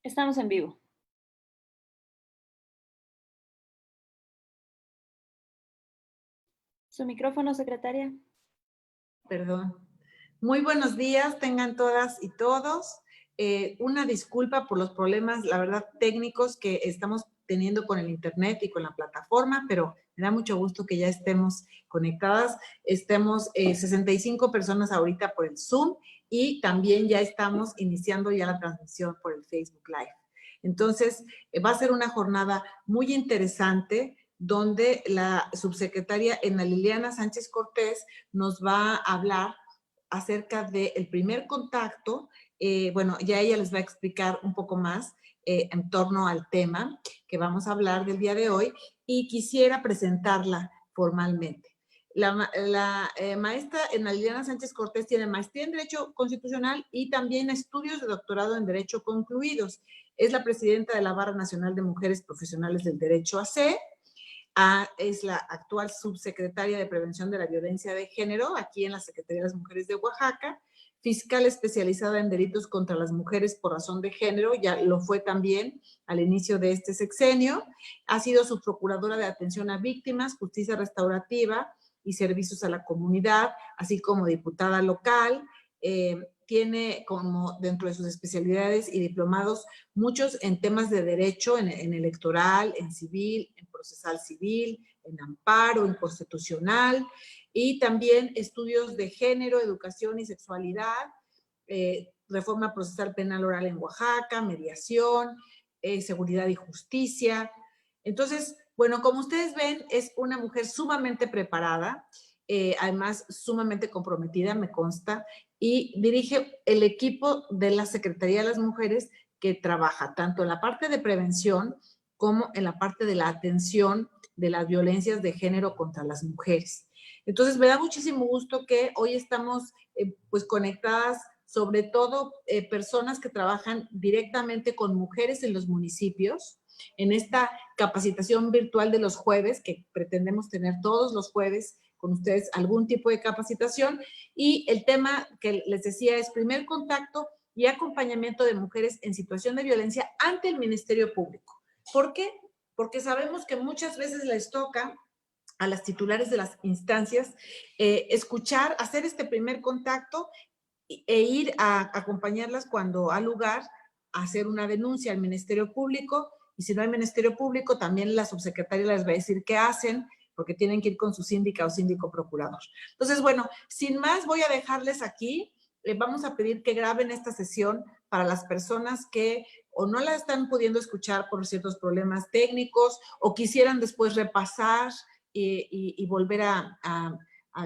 Estamos en vivo. Su micrófono, secretaria. Perdón. Muy buenos días, tengan todas y todos. Una disculpa por los problemas, la verdad, técnicos que estamos teniendo con el internet y con la plataforma, pero me da mucho gusto que ya estemos conectadas. Estemos 65 personas ahorita por el Zoom y también ya estamos iniciando ya la transmisión por el Facebook Live. Entonces, va a ser una jornada muy interesante donde la subsecretaria Ana Liliana Sánchez Cortés nos va a hablar acerca del primer contacto. Bueno, ya ella les va a explicar un poco más en torno al tema que vamos a hablar del día de hoy y quisiera presentarla formalmente. La maestra Ana Liliana Sánchez Cortés tiene maestría en Derecho Constitucional y también estudios de doctorado en Derecho concluidos. Es la presidenta de la Barra Nacional de Mujeres Profesionales del Derecho AC. Es la actual subsecretaria de Prevención de la Violencia de Género aquí en la Secretaría de las Mujeres de Oaxaca, fiscal especializada en delitos contra las mujeres por razón de género, ya lo fue también al inicio de este sexenio, ha sido subprocuradora de atención a víctimas, justicia restaurativa y servicios a la comunidad, así como diputada local. Tiene como dentro de sus especialidades y diplomados muchos en temas de derecho, en electoral, en civil, en procesal civil, en amparo, en constitucional, y también estudios de género, educación y sexualidad, reforma procesal penal oral en Oaxaca, mediación, seguridad y justicia. Entonces, bueno, como ustedes ven, es una mujer sumamente preparada, además sumamente comprometida, me consta, y dirige el equipo de la Secretaría de las Mujeres que trabaja tanto en la parte de prevención como en la parte de la atención de las violencias de género contra las mujeres. Entonces, me da muchísimo gusto que hoy estamos pues conectadas, sobre todo personas que trabajan directamente con mujeres en los municipios, en esta capacitación virtual de los jueves, que pretendemos tener todos los jueves con ustedes algún tipo de capacitación, y el tema que les decía es primer contacto y acompañamiento de mujeres en situación de violencia ante el Ministerio Público. ¿Por qué? Porque sabemos que muchas veces les toca a las titulares de las instancias escuchar, hacer este primer contacto e ir a acompañarlas cuando ha lugar a hacer una denuncia al Ministerio Público, y si no hay Ministerio Público, también la subsecretaria les va a decir qué hacen, porque tienen que ir con su síndica o síndico procurador. Entonces, bueno, sin más, voy a dejarles aquí. Vamos a pedir que graben esta sesión para las personas que o no la están pudiendo escuchar por ciertos problemas técnicos o quisieran después repasar y volver a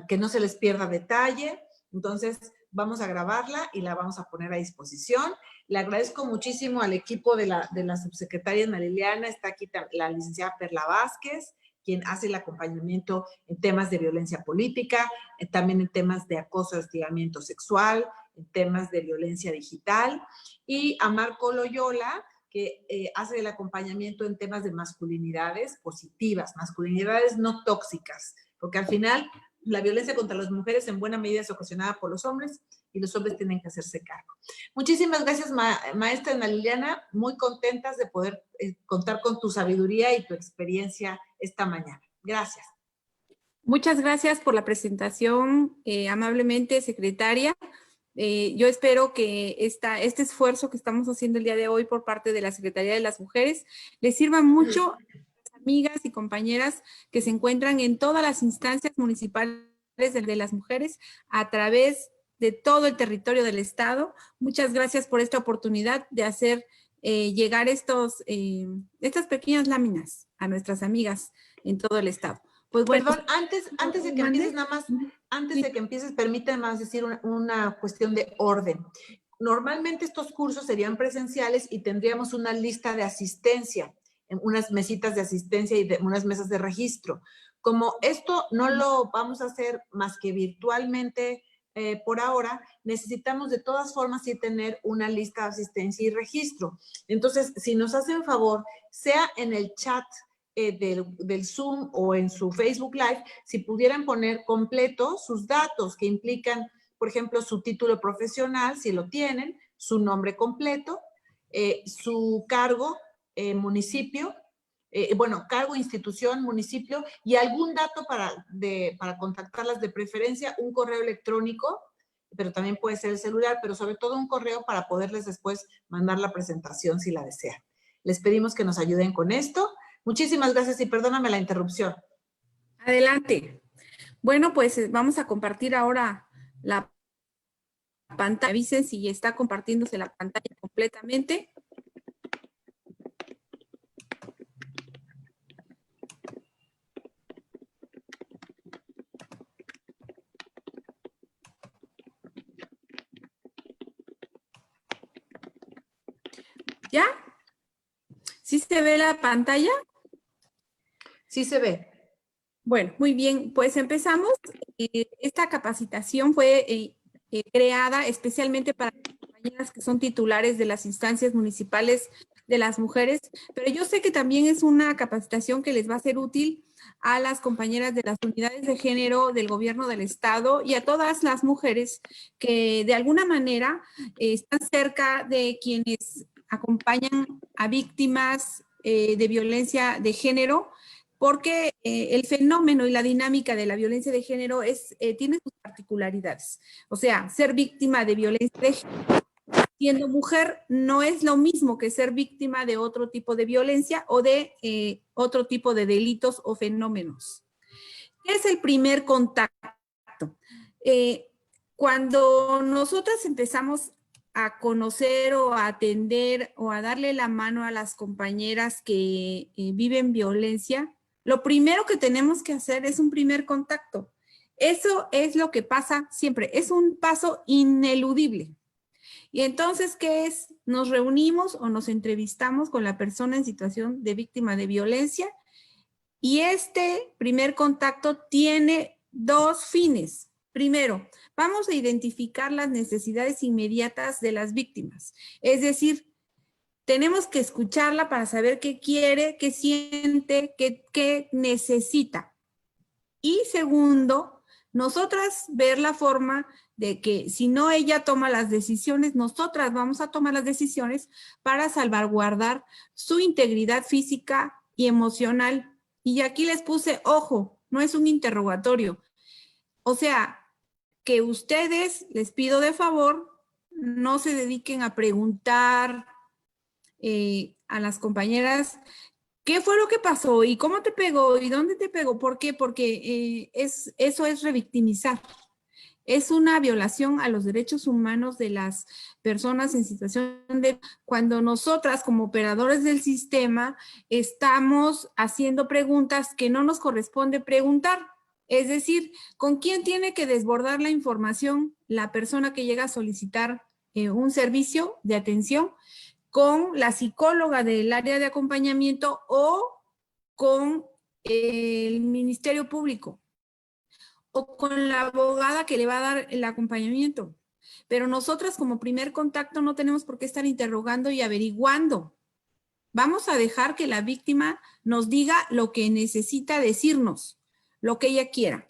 que no se les pierda detalle. Entonces, vamos a grabarla y la vamos a poner a disposición. Le agradezco muchísimo al equipo de la subsecretaria Ana Liliana, está aquí la licenciada Perla Vázquez, quien hace el acompañamiento en temas de violencia política, también en temas de acoso y hostigamiento sexual, en temas de violencia digital, y a Marco Loyola, que hace el acompañamiento en temas de masculinidades positivas, masculinidades no tóxicas, porque al final la violencia contra las mujeres en buena medida es ocasionada por los hombres y los hombres tienen que hacerse cargo. Muchísimas gracias, maestra Ana Liliana, muy contentas de poder contar con tu sabiduría y tu experiencia esta mañana. Gracias. Muchas gracias por la presentación, amablemente, secretaria. Yo espero que este esfuerzo que estamos haciendo el día de hoy por parte de la Secretaría de las Mujeres les sirva mucho a las amigas y compañeras que se encuentran en todas las instancias municipales de las mujeres a través de todo el territorio del Estado. Muchas gracias por esta oportunidad de hacer llegar estas pequeñas láminas a nuestras amigas en todo el Estado. Pues bueno, perdón, antes de que empieces, nada más, antes de que empieces, permíteme más decir una cuestión de orden. Normalmente estos cursos serían presenciales y tendríamos una lista de asistencia, unas mesitas de asistencia y unas mesas de registro. Como esto no lo vamos a hacer más que virtualmente por ahora, necesitamos de todas formas sí tener una lista de asistencia y registro. Entonces, si nos hacen favor, sea en el chat del Zoom o en su Facebook Live, si pudieran poner completo sus datos que implican, por ejemplo, su título profesional, si lo tienen, su nombre completo, su cargo, municipio, bueno, cargo, institución, municipio, y algún dato para contactarlas, de preferencia un correo electrónico, pero también puede ser el celular, pero sobre todo un correo para poderles después mandar la presentación si la desean. Les pedimos que nos ayuden con esto. Muchísimas gracias y perdóname la interrupción. Adelante. Bueno, pues vamos a compartir ahora la pantalla. Avisen si está compartiéndose la pantalla completamente. ¿Ya? ¿Sí se ve la pantalla? Sí se ve. Bueno, muy bien, pues empezamos. Esta capacitación fue creada especialmente para las compañeras que son titulares de las instancias municipales de las mujeres, pero yo sé que también es una capacitación que les va a ser útil a las compañeras de las unidades de género del gobierno del estado y a todas las mujeres que de alguna manera están cerca de quienes acompañan a víctimas de violencia de género, porque el fenómeno y la dinámica de la violencia de género tiene sus particularidades. O sea, ser víctima de violencia de género siendo mujer no es lo mismo que ser víctima de otro tipo de violencia o de otro tipo de delitos o fenómenos. ¿Qué es el primer contacto? Cuando nosotras empezamos a conocer o a atender o a darle la mano a las compañeras que viven violencia, lo primero que tenemos que hacer es un primer contacto. Eso es lo que pasa siempre, es un paso ineludible. Y entonces, ¿qué es? Nos reunimos o nos entrevistamos con la persona en situación de víctima de violencia y este primer contacto tiene dos fines. Primero, vamos a identificar las necesidades inmediatas de las víctimas. Es decir, tenemos que escucharla para saber qué quiere, qué siente, qué necesita. Y segundo, nosotras ver la forma de que si no ella toma las decisiones, nosotras vamos a tomar las decisiones para salvaguardar su integridad física y emocional. Y aquí les puse, ojo, no es un interrogatorio. O sea, que ustedes, les pido de favor, no se dediquen a preguntar a las compañeras ¿qué fue lo que pasó? ¿Y cómo te pegó? ¿Y dónde te pegó? ¿Por qué? Porque eso es revictimizar. Es una violación a los derechos humanos de las personas en situación de... Cuando nosotras como operadores del sistema estamos haciendo preguntas que no nos corresponde preguntar. Es decir, ¿con quién tiene que desbordar la información la persona que llega a solicitar un servicio de atención? ¿Con la psicóloga del área de acompañamiento o con el Ministerio Público? O con la abogada que le va a dar el acompañamiento. Pero nosotras como primer contacto no tenemos por qué estar interrogando y averiguando. Vamos a dejar que la víctima nos diga lo que necesita decirnos, lo que ella quiera.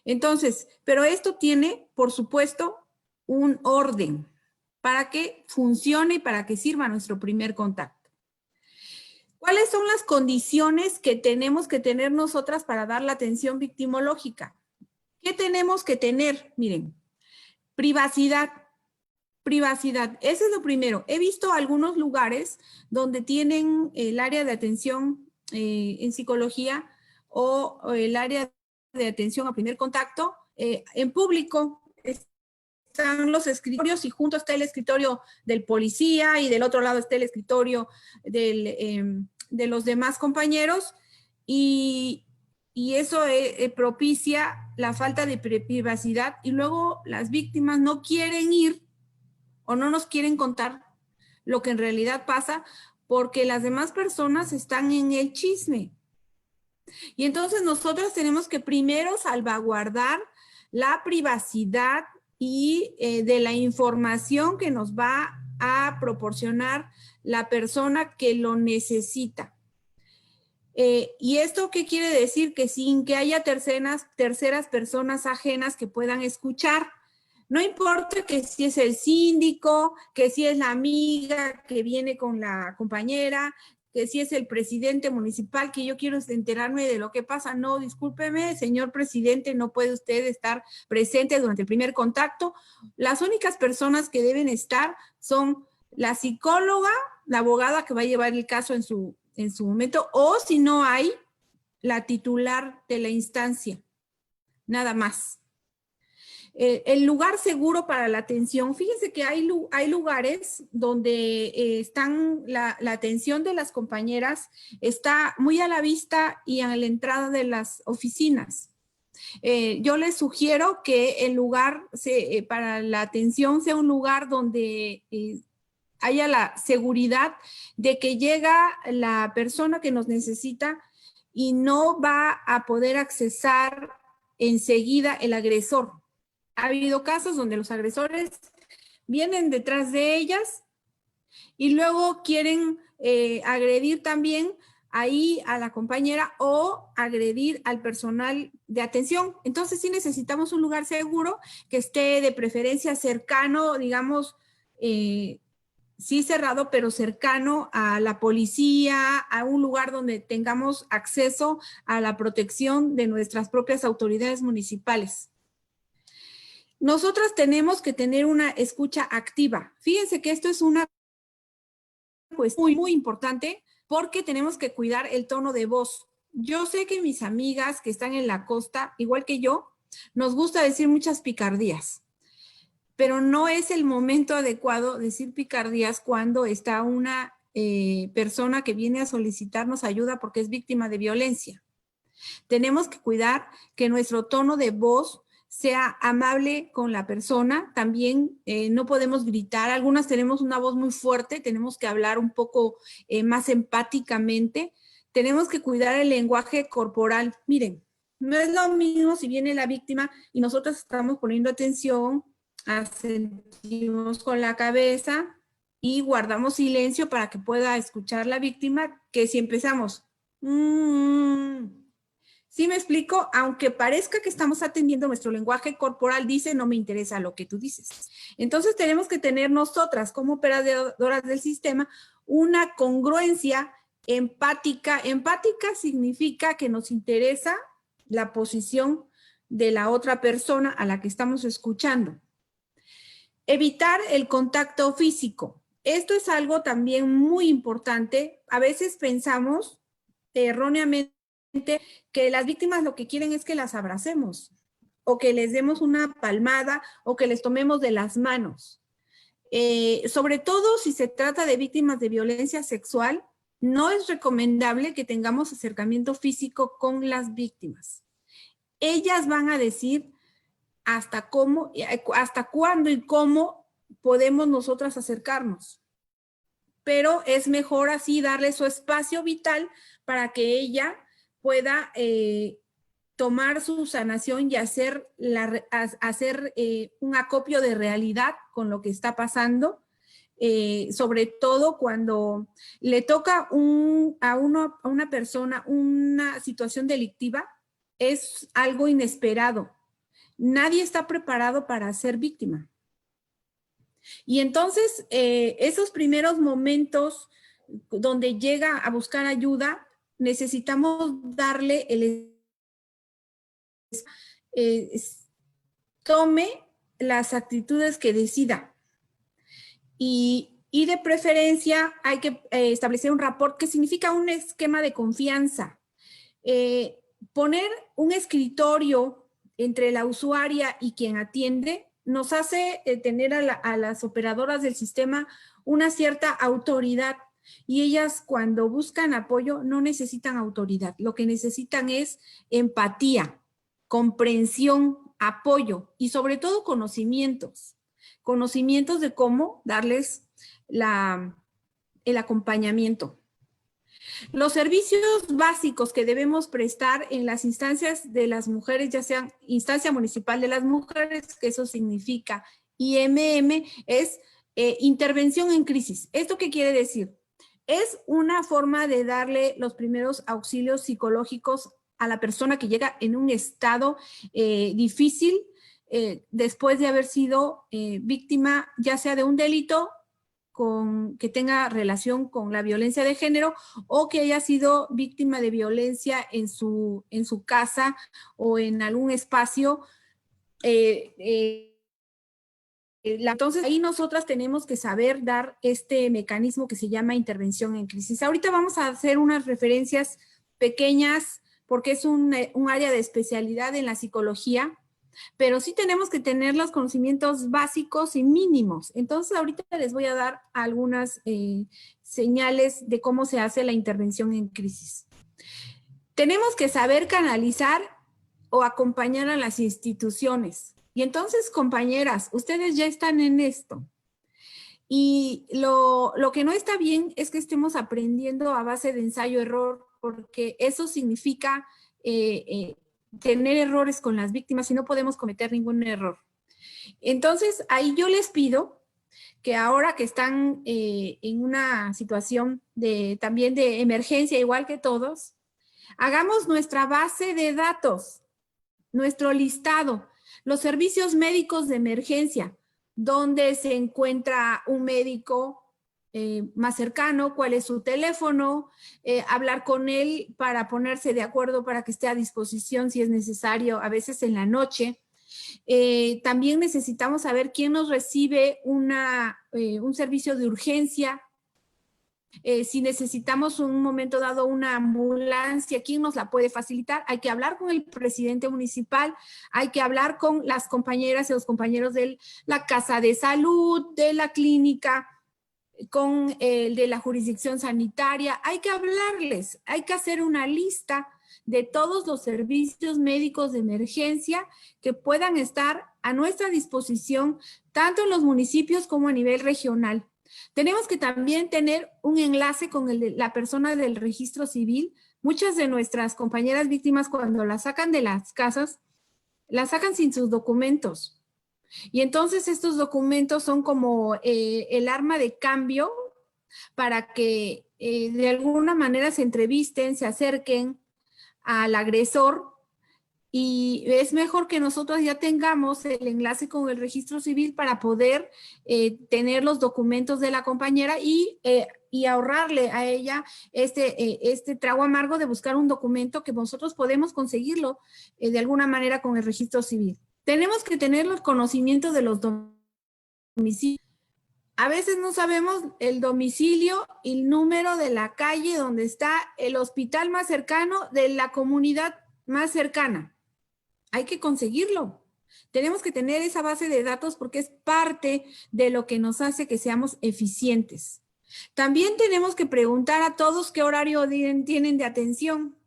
Entonces, pero esto tiene, por supuesto, un orden para que funcione y para que sirva nuestro primer contacto. ¿Cuáles son las condiciones que tenemos que tener nosotras para dar la atención victimológica? ¿Qué tenemos que tener? Miren, privacidad. Privacidad, eso es lo primero. He visto algunos lugares donde tienen el área de atención en psicología o el área de atención a primer contacto en público. Están los escritorios y junto está el escritorio del policía y del otro lado está el escritorio de los demás compañeros y eso propicia la falta de privacidad y luego las víctimas no quieren ir o no nos quieren contar lo que en realidad pasa porque las demás personas están en el chisme. Y entonces nosotros tenemos que primero salvaguardar la privacidad y de la información que nos va a proporcionar la persona que lo necesita. ¿Y esto qué quiere decir? Que sin que haya terceras personas ajenas que puedan escuchar, No importa que si es el síndico, que si es la amiga que viene con la compañera, que si es el presidente municipal, que yo quiero enterarme de lo que pasa. No, discúlpeme, señor presidente, no puede usted estar presente durante el primer contacto. Las únicas personas que deben estar son la psicóloga, la abogada que va a llevar el caso en su momento, o si no hay, la titular de la instancia. Nada más. El lugar seguro para la atención, fíjense que hay lugares donde están la atención de las compañeras está muy a la vista y a la entrada de las oficinas. Yo les sugiero que el lugar para la atención sea un lugar donde haya la seguridad de que llega la persona que nos necesita y no va a poder accesar enseguida el agresor. Ha habido casos donde los agresores vienen detrás de ellas y luego quieren agredir también ahí a la compañera o agredir al personal de atención. Entonces sí necesitamos un lugar seguro que esté de preferencia cercano, digamos, sí cerrado, pero cercano a la policía, a un lugar donde tengamos acceso a la protección de nuestras propias autoridades municipales. Nosotras tenemos que tener una escucha activa. Fíjense que esto es una cuestión muy, muy importante porque tenemos que cuidar el tono de voz. Yo sé que mis amigas que están en la costa, igual que yo, nos gusta decir muchas picardías, pero no es el momento adecuado decir picardías cuando está una persona que viene a solicitarnos ayuda porque es víctima de violencia. Tenemos que cuidar que nuestro tono de voz sea amable con la persona. También no podemos gritar. Algunas tenemos una voz muy fuerte, tenemos que hablar un poco más empáticamente. Tenemos que cuidar el lenguaje corporal. Miren, no es lo mismo si viene la víctima y nosotros estamos poniendo atención, asentimos con la cabeza y guardamos silencio para que pueda escuchar la víctima, que si empezamos... ¿Sí me explico? Aunque parezca que estamos atendiendo, nuestro lenguaje corporal dice, no me interesa lo que tú dices. Entonces tenemos que tener nosotras como operadoras del sistema una congruencia empática. Empática significa que nos interesa la posición de la otra persona a la que estamos escuchando. Evitar el contacto físico. Esto es algo también muy importante. A veces pensamos erróneamente que las víctimas lo que quieren es que las abracemos o que les demos una palmada o que les tomemos de las manos. Sobre todo si se trata de víctimas de violencia sexual, no es recomendable que tengamos acercamiento físico con las víctimas. Ellas van a decir hasta cuándo y cómo podemos nosotras acercarnos. Pero es mejor así darle su espacio vital para que ella pueda tomar su sanación y hacer un acopio de realidad con lo que está pasando, sobre todo cuando le toca a una persona una situación delictiva, es algo inesperado. Nadie está preparado para ser víctima. Y entonces, esos primeros momentos donde llega a buscar ayuda, necesitamos darle tome las actitudes que decida. Y de preferencia hay que establecer un rapport, que significa un esquema de confianza. Poner un escritorio entre la usuaria y quien atiende nos hace tener a las operadoras del sistema una cierta autoridad. Y ellas cuando buscan apoyo no necesitan autoridad, lo que necesitan es empatía, comprensión, apoyo y sobre todo conocimientos de cómo darles el acompañamiento. Los servicios básicos que debemos prestar en las instancias de las mujeres, ya sean instancia municipal de las mujeres, que eso significa IMM, es intervención en crisis. ¿Esto qué quiere decir? Es una forma de darle los primeros auxilios psicológicos a la persona que llega en un estado difícil, después de haber sido víctima ya sea de un delito que tenga relación con la violencia de género o que haya sido víctima de violencia en su casa o en algún espacio. Entonces, ahí nosotras tenemos que saber dar este mecanismo que se llama intervención en crisis. Ahorita vamos a hacer unas referencias pequeñas porque es un área de especialidad en la psicología, pero sí tenemos que tener los conocimientos básicos y mínimos. Entonces, ahorita les voy a dar algunas señales de cómo se hace la intervención en crisis. Tenemos que saber canalizar o acompañar a las instituciones. Y entonces, compañeras, ustedes ya están en esto. Y lo que no está bien es que estemos aprendiendo a base de ensayo-error, porque eso significa tener errores con las víctimas y no podemos cometer ningún error. Entonces, ahí yo les pido que ahora que están en una situación también de emergencia, igual que todos, hagamos nuestra base de datos, nuestro listado, los servicios médicos de emergencia, dónde se encuentra un médico más cercano, cuál es su teléfono, hablar con él para ponerse de acuerdo para que esté a disposición si es necesario, a veces en la noche. También necesitamos saber quién nos recibe un servicio de urgencia. Si necesitamos un momento dado una ambulancia, ¿quién nos la puede facilitar? Hay que hablar con el presidente municipal, hay que hablar con las compañeras y los compañeros de la casa de salud, de la clínica, con el de la jurisdicción sanitaria. Hay que hablarles, hay que hacer una lista de todos los servicios médicos de emergencia que puedan estar a nuestra disposición, tanto en los municipios como a nivel regional. Tenemos que también tener un enlace con la persona del registro civil. Muchas de nuestras compañeras víctimas, cuando las sacan de las casas, las sacan sin sus documentos. Y entonces estos documentos son como el arma de cambio para que de alguna manera se entrevisten, se acerquen al agresor. Y es mejor que nosotros ya tengamos el enlace con el registro civil para poder tener los documentos de la compañera y ahorrarle a ella este trago amargo de buscar un documento que nosotros podemos conseguirlo de alguna manera con el registro civil. Tenemos que tener los conocimientos de los domicilios. A veces no sabemos el domicilio y el número de la calle donde está el hospital más cercano de la comunidad más cercana. Hay que conseguirlo. Tenemos que tener esa base de datos porque es parte de lo que nos hace que seamos eficientes. También tenemos que preguntar a todos qué horario tienen de atención,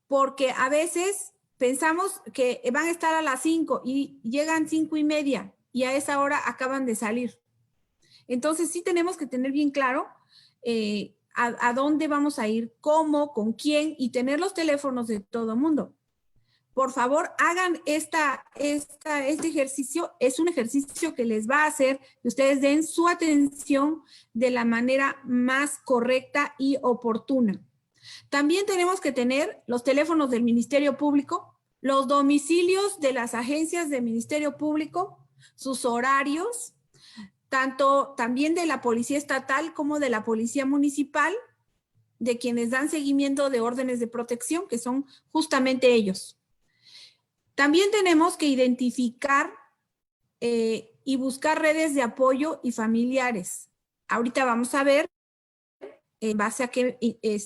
porque a veces pensamos que van a estar a las 5 y llegan 5:30 y a esa hora acaban de salir. Entonces sí tenemos que tener bien claro a dónde vamos a ir, cómo, con quién y tener los teléfonos de todo mundo. Por favor, hagan este ejercicio. Es un ejercicio que les va a hacer que ustedes den su atención de la manera más correcta y oportuna. También tenemos que tener los teléfonos del Ministerio Público, los domicilios de las agencias del Ministerio Público, sus horarios, tanto también de la Policía Estatal como de la Policía Municipal, de quienes dan seguimiento de órdenes de protección, que son justamente ellos. También tenemos que identificar y buscar redes de apoyo y familiares. Ahorita vamos a ver, en base a qué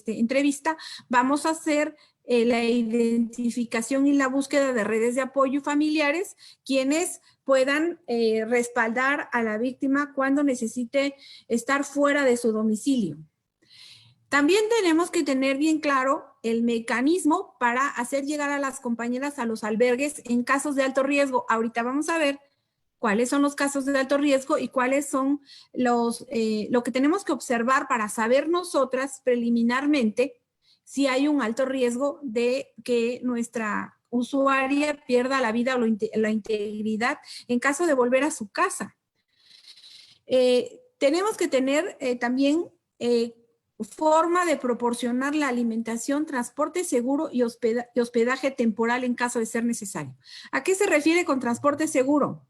entrevista, vamos a hacer la identificación y la búsqueda de redes de apoyo familiares, quienes puedan respaldar a la víctima cuando necesite estar fuera de su domicilio. También tenemos que tener bien claro el mecanismo para hacer llegar a las compañeras a los albergues en casos de alto riesgo. Ahorita vamos a ver cuáles son los casos de alto riesgo y cuáles son lo que tenemos que observar para saber nosotras preliminarmente si hay un alto riesgo de que nuestra usuaria pierda la vida o la integridad en caso de volver a su casa. Tenemos que tener también forma de proporcionar la alimentación, transporte seguro y hospedaje temporal en caso de ser necesario. ¿A qué se refiere con transporte seguro?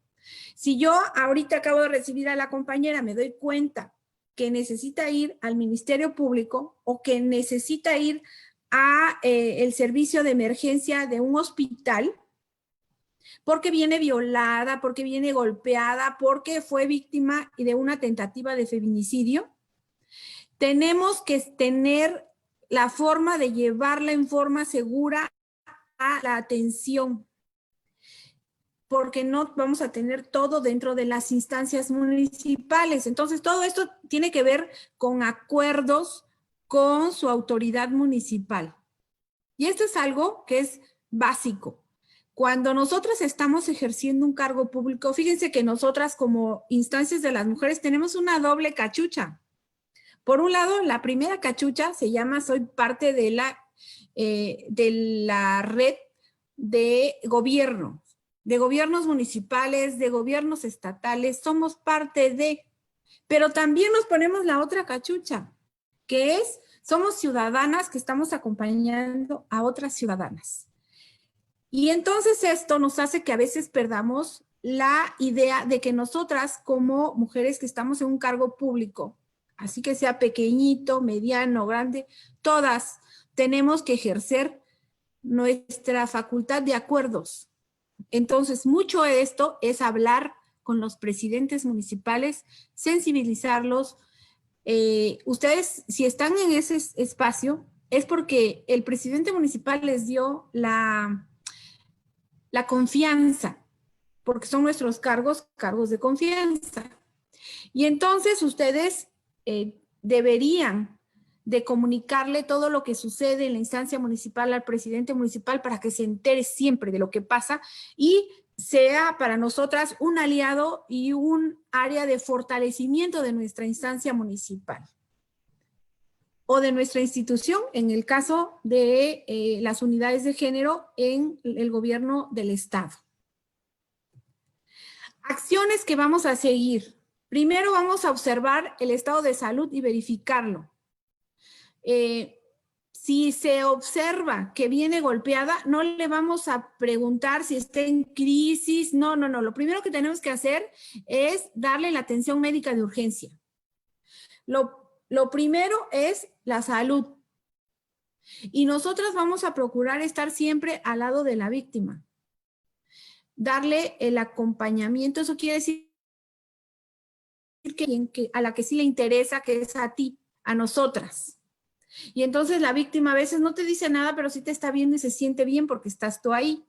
Si yo ahorita acabo de recibir a la compañera, me doy cuenta que necesita ir al Ministerio Público o que necesita ir a el servicio de emergencia de un hospital, porque viene violada, porque viene golpeada, porque fue víctima de una tentativa de feminicidio, tenemos que tener la forma de llevarla en forma segura a la atención, porque no vamos a tener todo dentro de las instancias municipales. Entonces, todo esto tiene que ver con acuerdos con su autoridad municipal. Y esto es algo que es básico. Cuando nosotras estamos ejerciendo un cargo público, fíjense que nosotras como instancias de las mujeres tenemos una doble cachucha. Por un lado, la primera cachucha se llama soy parte de la red de gobierno, de gobiernos municipales, de gobiernos estatales, somos parte de, pero también nos ponemos la otra cachucha, que es, somos ciudadanas que estamos acompañando a otras ciudadanas. Y entonces esto nos hace que a veces perdamos la idea de que nosotras como mujeres que estamos en un cargo público, así que sea pequeñito, mediano, grande, todas tenemos que ejercer nuestra facultad de acuerdos. Entonces, mucho de esto es hablar con los presidentes municipales, sensibilizarlos. Ustedes, si están en ese espacio, es porque el presidente municipal les dio la confianza, porque son nuestros cargos de confianza. Y entonces ustedes deberían de comunicarle todo lo que sucede en la instancia municipal al presidente municipal para que se entere siempre de lo que pasa y sea para nosotras un aliado y un área de fortalecimiento de nuestra instancia municipal o de nuestra institución en el caso de las unidades de género en el gobierno del estado. Acciones que vamos a seguir. Primero vamos a observar el estado de salud y verificarlo. Si se observa que viene golpeada, no le vamos a preguntar si está en crisis. No. Lo primero que tenemos que hacer es darle la atención médica de urgencia. Lo primero es la salud. Y nosotras vamos a procurar estar siempre al lado de la víctima. Darle el acompañamiento, eso quiere decir que a la que sí le interesa, que es a ti, a nosotras. Y entonces la víctima a veces no te dice nada, pero sí te está viendo y se siente bien porque estás tú ahí.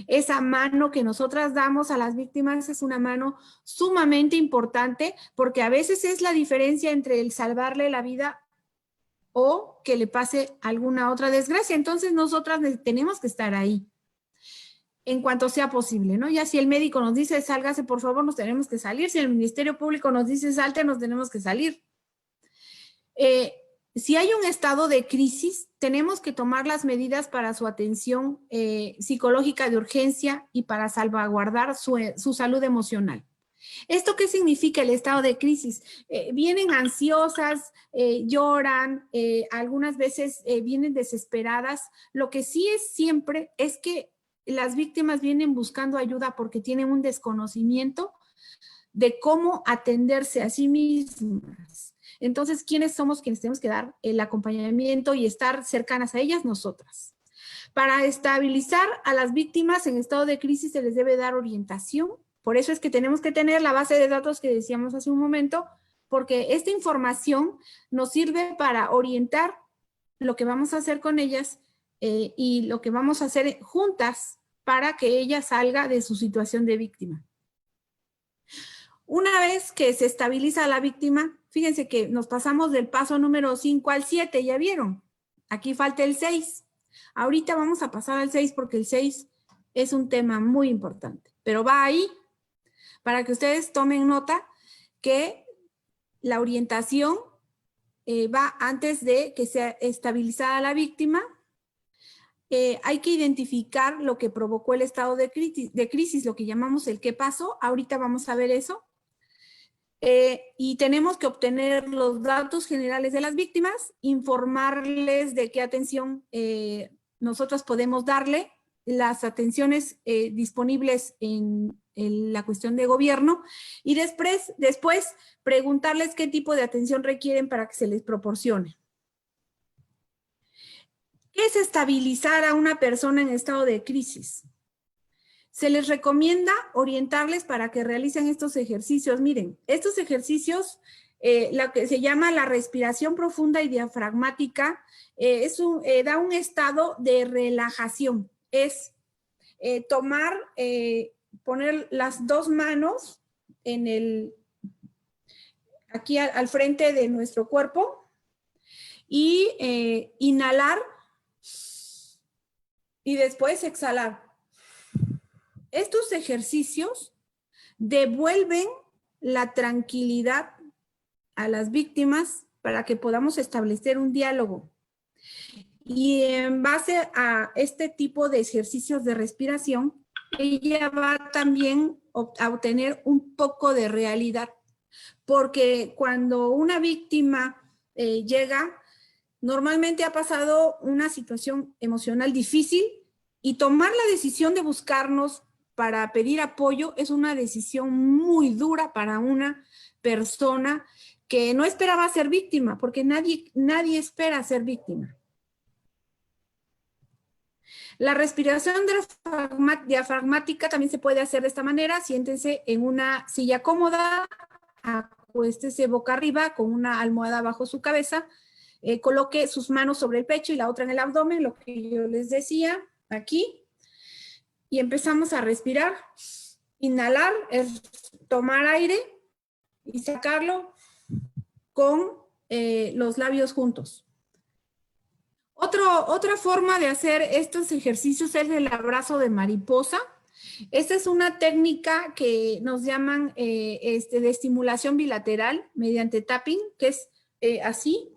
Esa mano que nosotras damos a las víctimas es una mano sumamente importante porque a veces es la diferencia entre el salvarle la vida o que le pase alguna otra desgracia. Entonces nosotras tenemos que estar ahí en cuanto sea posible, ¿no? Ya si el médico nos dice sálgase, por favor, nos tenemos que salir. Si el Ministerio Público nos dice salte, nos tenemos que salir. Si hay un estado de crisis, tenemos que tomar las medidas para su atención psicológica de urgencia y para salvaguardar su salud emocional. ¿Esto qué significa el estado de crisis? Vienen ansiosas, lloran, algunas veces vienen desesperadas. Lo que sí es siempre es que las víctimas vienen buscando ayuda porque tienen un desconocimiento de cómo atenderse a sí mismas. Entonces, ¿quiénes somos quienes tenemos que dar el acompañamiento y estar cercanas a ellas? Nosotras. Para estabilizar a las víctimas en estado de crisis se les debe dar orientación. Por eso es que tenemos que tener la base de datos que decíamos hace un momento, porque esta información nos sirve para orientar lo que vamos a hacer con ellas y lo que vamos a hacer juntas para que ella salga de su situación de víctima. Una vez que se estabiliza a la víctima, fíjense que nos pasamos del paso número 5 al 7, ¿ya vieron? Aquí falta el 6. Ahorita vamos a pasar al 6 porque el 6 es un tema muy importante, pero va ahí para que ustedes tomen nota que la orientación va antes de que sea estabilizada la víctima. Hay que identificar lo que provocó el estado de crisis, lo que llamamos el qué pasó. Ahorita vamos a ver eso. y tenemos que obtener los datos generales de las víctimas, informarles de qué atención nosotros podemos darle, las atenciones disponibles en la cuestión de gobierno, y después preguntarles qué tipo de atención requieren para que se les proporcione. ¿Qué es estabilizar a una persona en estado de crisis? Se les recomienda orientarles para que realicen estos ejercicios. Miren, estos ejercicios, lo que se llama la respiración profunda y diafragmática, da un estado de relajación. Es poner las dos manos aquí al frente de nuestro cuerpo y inhalar y después exhalar. Estos ejercicios devuelven la tranquilidad a las víctimas para que podamos establecer un diálogo. Y en base a este tipo de ejercicios de respiración, ella va también a obtener un poco de realidad. Porque cuando una víctima llega, normalmente ha pasado una situación emocional difícil y tomar la decisión de buscarnos para pedir apoyo es una decisión muy dura para una persona que no esperaba ser víctima, porque nadie espera ser víctima. La respiración diafragmática también se puede hacer de esta manera. Siéntense en una silla cómoda, acuéstese boca arriba con una almohada bajo su cabeza, coloque sus manos sobre el pecho y la otra en el abdomen, lo que yo les decía aquí. Y empezamos a respirar. Inhalar es tomar aire y sacarlo con los labios juntos. Otra forma de hacer estos ejercicios es el abrazo de mariposa. Esta es una técnica que nos llaman de estimulación bilateral mediante tapping, que es así.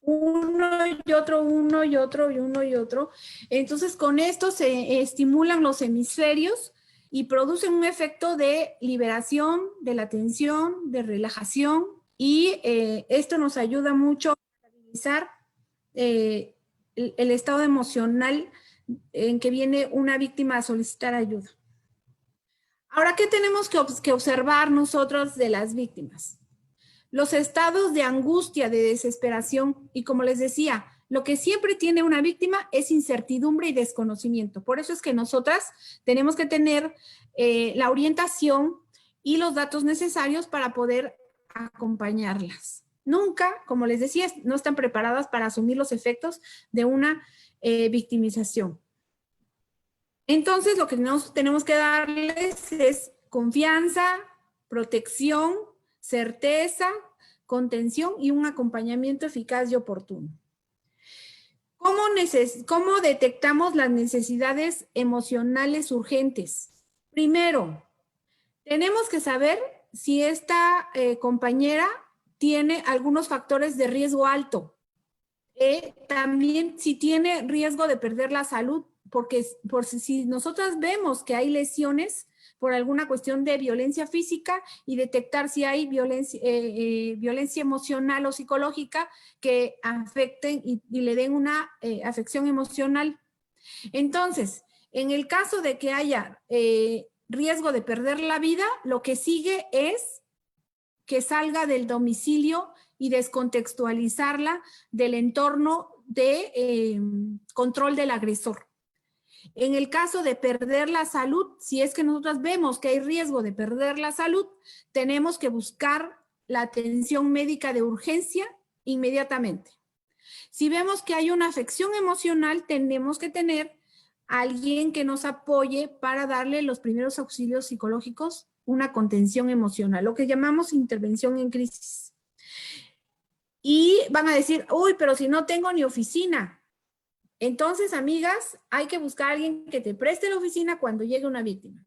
Uno y otro, uno y otro, y uno y otro. Entonces, con esto se estimulan los hemisferios y producen un efecto de liberación de la tensión, de relajación, y esto nos ayuda mucho a estabilizar el estado emocional en que viene una víctima a solicitar ayuda. Ahora, ¿qué tenemos que observar nosotros de las víctimas? Los estados de angustia, de desesperación, y como les decía, lo que siempre tiene una víctima es incertidumbre y desconocimiento. Por eso es que nosotras tenemos que tener la orientación y los datos necesarios para poder acompañarlas. Nunca, como les decía, no están preparadas para asumir los efectos de una victimización. Entonces, lo que tenemos que darles es confianza, protección, certeza, contención y un acompañamiento eficaz y oportuno. ¿Cómo detectamos las necesidades emocionales urgentes? Primero, tenemos que saber si esta compañera tiene algunos factores de riesgo alto. También si tiene riesgo de perder la salud, porque si nosotras vemos que hay lesiones por alguna cuestión de violencia física y detectar si hay violencia emocional o psicológica que afecten y le den una afección emocional. Entonces, en el caso de que haya riesgo de perder la vida, lo que sigue es que salga del domicilio y descontextualizarla del entorno de control del agresor. En el caso de perder la salud, si es que nosotros vemos que hay riesgo de perder la salud, tenemos que buscar la atención médica de urgencia inmediatamente. Si vemos que hay una afección emocional, tenemos que tener a alguien que nos apoye para darle los primeros auxilios psicológicos, una contención emocional, lo que llamamos intervención en crisis. Y van a decir, uy, pero si no tengo ni oficina. Entonces, amigas, hay que buscar a alguien que te preste la oficina cuando llegue una víctima.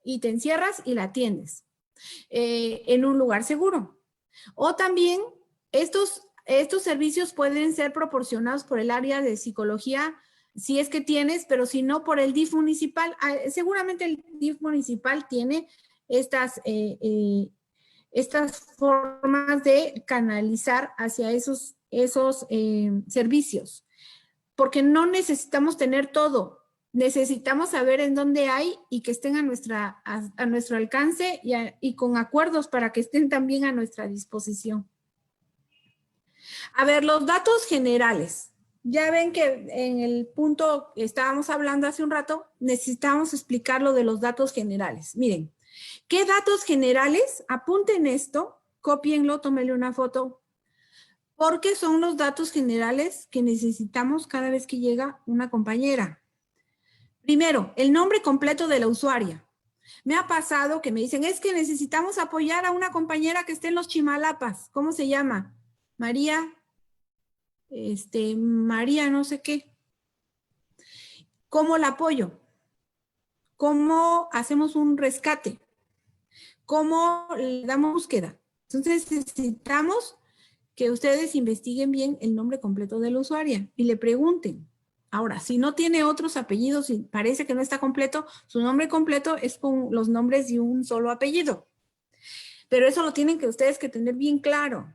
Y te encierras y la atiendes en un lugar seguro. O también, estos servicios pueden ser proporcionados por el área de psicología, si es que tienes, pero si no, por el DIF municipal. Seguramente el DIF municipal tiene estas estas formas de canalizar hacia esos servicios. Porque no necesitamos tener todo. Necesitamos saber en dónde hay y que estén a nuestro alcance y con acuerdos para que estén también a nuestra disposición. A ver, los datos generales. Ya ven que en el punto que estábamos hablando hace un rato, necesitamos explicar lo de los datos generales. Miren, ¿qué datos generales? Apunten esto, cópienlo, tómenle una foto, porque son los datos generales que necesitamos cada vez que llega una compañera. Primero, el nombre completo de la usuaria. Me ha pasado que me dicen, es que necesitamos apoyar a una compañera que esté en los Chimalapas. ¿Cómo se llama? María no sé qué. ¿Cómo la apoyo? ¿Cómo hacemos un rescate? ¿Cómo le damos búsqueda? Entonces necesitamos que ustedes investiguen bien el nombre completo de la usuaria y le pregunten. Ahora, si no tiene otros apellidos y parece que no está completo, su nombre completo es con los nombres de un solo apellido. Pero eso lo tienen que ustedes que tener bien claro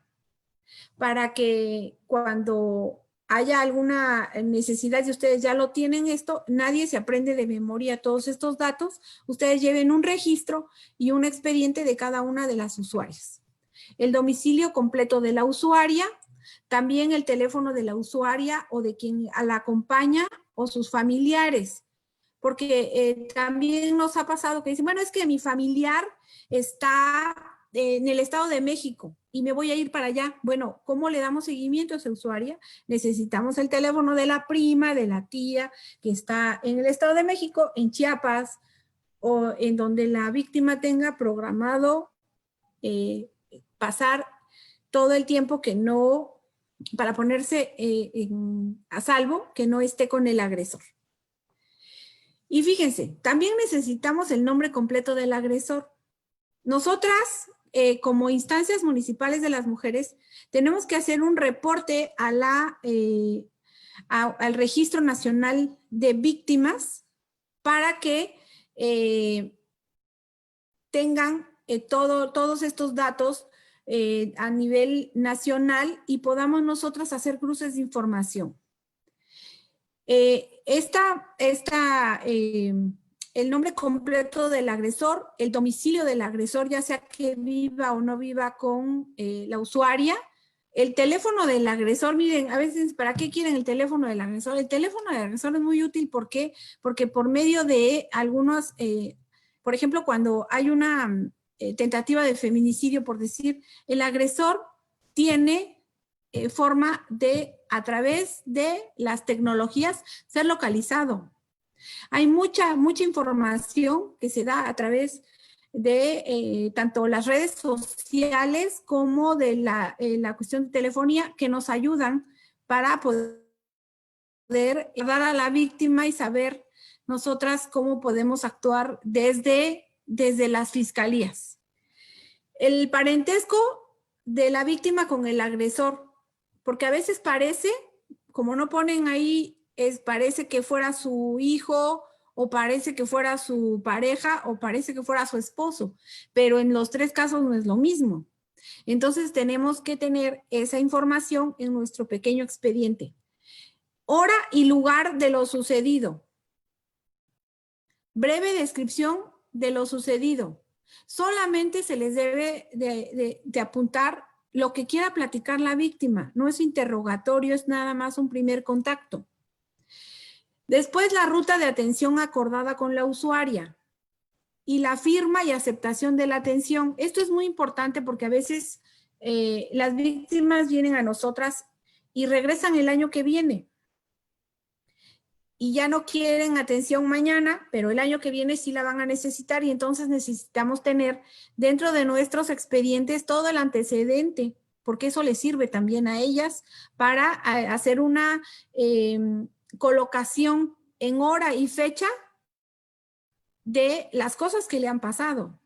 para que cuando haya alguna necesidad y ustedes ya lo tienen esto, nadie se aprende de memoria todos estos datos, ustedes lleven un registro y un expediente de cada una de las usuarias. El domicilio completo de la usuaria, también el teléfono de la usuaria o de quien la acompaña o sus familiares. Porque también nos ha pasado que dicen, bueno, es que mi familiar está en el Estado de México y me voy a ir para allá. Bueno, ¿cómo le damos seguimiento a esa usuaria? Necesitamos el teléfono de la prima, de la tía que está en el Estado de México, en Chiapas, o en donde la víctima tenga programado pasar todo el tiempo que no, para ponerse a salvo, que no esté con el agresor. Y fíjense, también necesitamos el nombre completo del agresor. Nosotras, como instancias municipales de las mujeres, tenemos que hacer un reporte a al Registro Nacional de Víctimas para que tengan todos estos datos a nivel nacional y podamos nosotras hacer cruces de información. El nombre completo del agresor, el domicilio del agresor, ya sea que viva o no viva con la usuaria, el teléfono del agresor. Miren, a veces, ¿para qué quieren el teléfono del agresor? El teléfono del agresor es muy útil, ¿por qué? Porque por medio de algunos, por ejemplo, cuando hay una tentativa de feminicidio, por decir, el agresor tiene forma de, a través de las tecnologías, ser localizado. Hay mucha información que se da a través de tanto las redes sociales como de la cuestión de telefonía que nos ayudan para poder dar a la víctima y saber nosotras cómo podemos actuar desde las fiscalías. El parentesco de la víctima con el agresor, porque a veces parece, como no ponen ahí, parece que fuera su hijo, o parece que fuera su pareja, o parece que fuera su esposo, pero en los tres casos no es lo mismo. Entonces tenemos que tener esa información en nuestro pequeño expediente. Hora y lugar de lo sucedido. Breve descripción de lo sucedido. Solamente se les debe de apuntar lo que quiera platicar la víctima. No es interrogatorio, es nada más un primer contacto. Después, la ruta de atención acordada con la usuaria y la firma y aceptación de la atención. Esto es muy importante porque a veces las víctimas vienen a nosotras y regresan el año que viene. Y ya no quieren atención mañana, pero el año que viene sí la van a necesitar y entonces necesitamos tener dentro de nuestros expedientes todo el antecedente, porque eso les sirve también a ellas para hacer una colocación en hora y fecha de las cosas que le han pasado.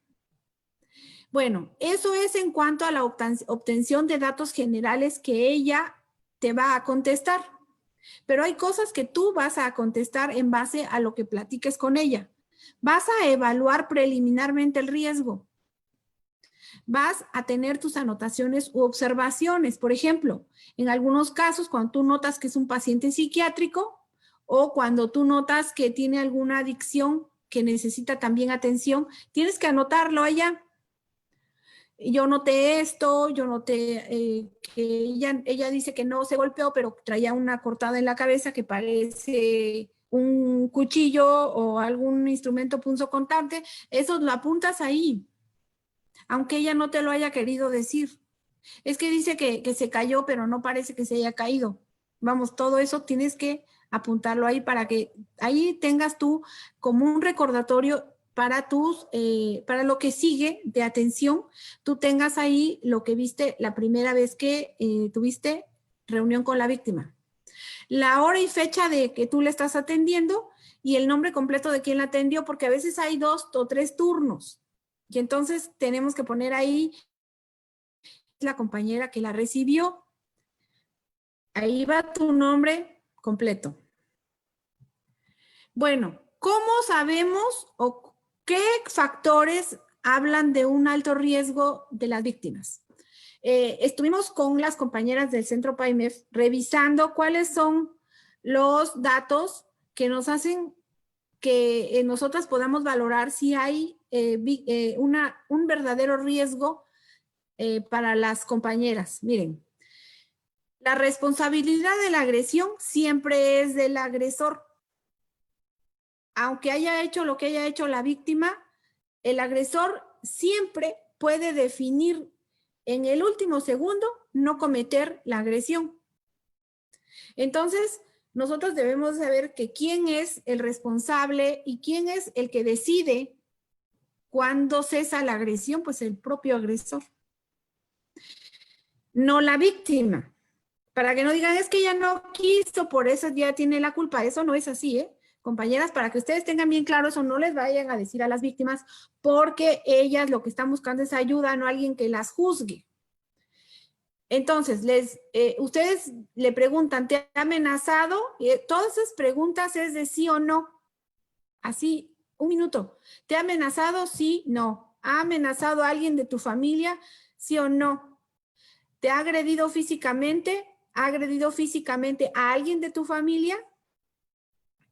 Bueno, eso es en cuanto a la obtención de datos generales que ella te va a contestar. Pero hay cosas que tú vas a contestar en base a lo que platiques con ella. Vas a evaluar preliminarmente el riesgo. vas a tener tus anotaciones u observaciones. Por ejemplo, en algunos casos, cuando tú notas que es un paciente psiquiátrico o cuando tú notas que tiene alguna adicción que necesita también atención, tienes que anotarlo allá. Yo noté esto, yo noté que ella dice que no se golpeó, pero traía una cortada en la cabeza que parece un cuchillo o algún instrumento punzocortante. Eso lo apuntas ahí, aunque ella no te lo haya querido decir. Es que dice que se cayó, pero no parece que se haya caído. Vamos, todo eso tienes que apuntarlo ahí para que ahí tengas tú como un recordatorio para para lo que sigue de atención, tú tengas ahí lo que viste la primera vez que tuviste reunión con la víctima. La hora y fecha de que tú le estás atendiendo y el nombre completo de quien la atendió, porque a veces hay 2 o 3 turnos. Y entonces tenemos que poner ahí la compañera que la recibió. Ahí va tu nombre completo. Bueno, ¿cómo sabemos o qué factores hablan de un alto riesgo de las víctimas? Estuvimos con las compañeras del Centro PAIMEF revisando cuáles son los datos que nos hacen que nosotras podamos valorar si hay un verdadero riesgo para las compañeras. Miren, la responsabilidad de la agresión siempre es del agresor. Aunque haya hecho lo que haya hecho la víctima, el agresor siempre puede definir en el último segundo no cometer la agresión. Entonces, nosotros debemos saber que quién es el responsable y quién es el que decide cuándo cesa la agresión, pues el propio agresor. No la víctima. Para que no digan, es que ella no quiso, por eso ya tiene la culpa. Eso no es así, ¿eh? Compañeras, para que ustedes tengan bien claro eso, no les vayan a decir a las víctimas, porque ellas lo que están buscando es ayuda, no alguien que las juzgue. Entonces, ustedes le preguntan, ¿te ha amenazado? Todas esas preguntas es de sí o no. Así, 1 minuto. ¿Te ha amenazado? Sí, no. ¿Ha amenazado a alguien de tu familia? Sí o no. ¿Te ha agredido físicamente? ¿Ha agredido físicamente a alguien de tu familia?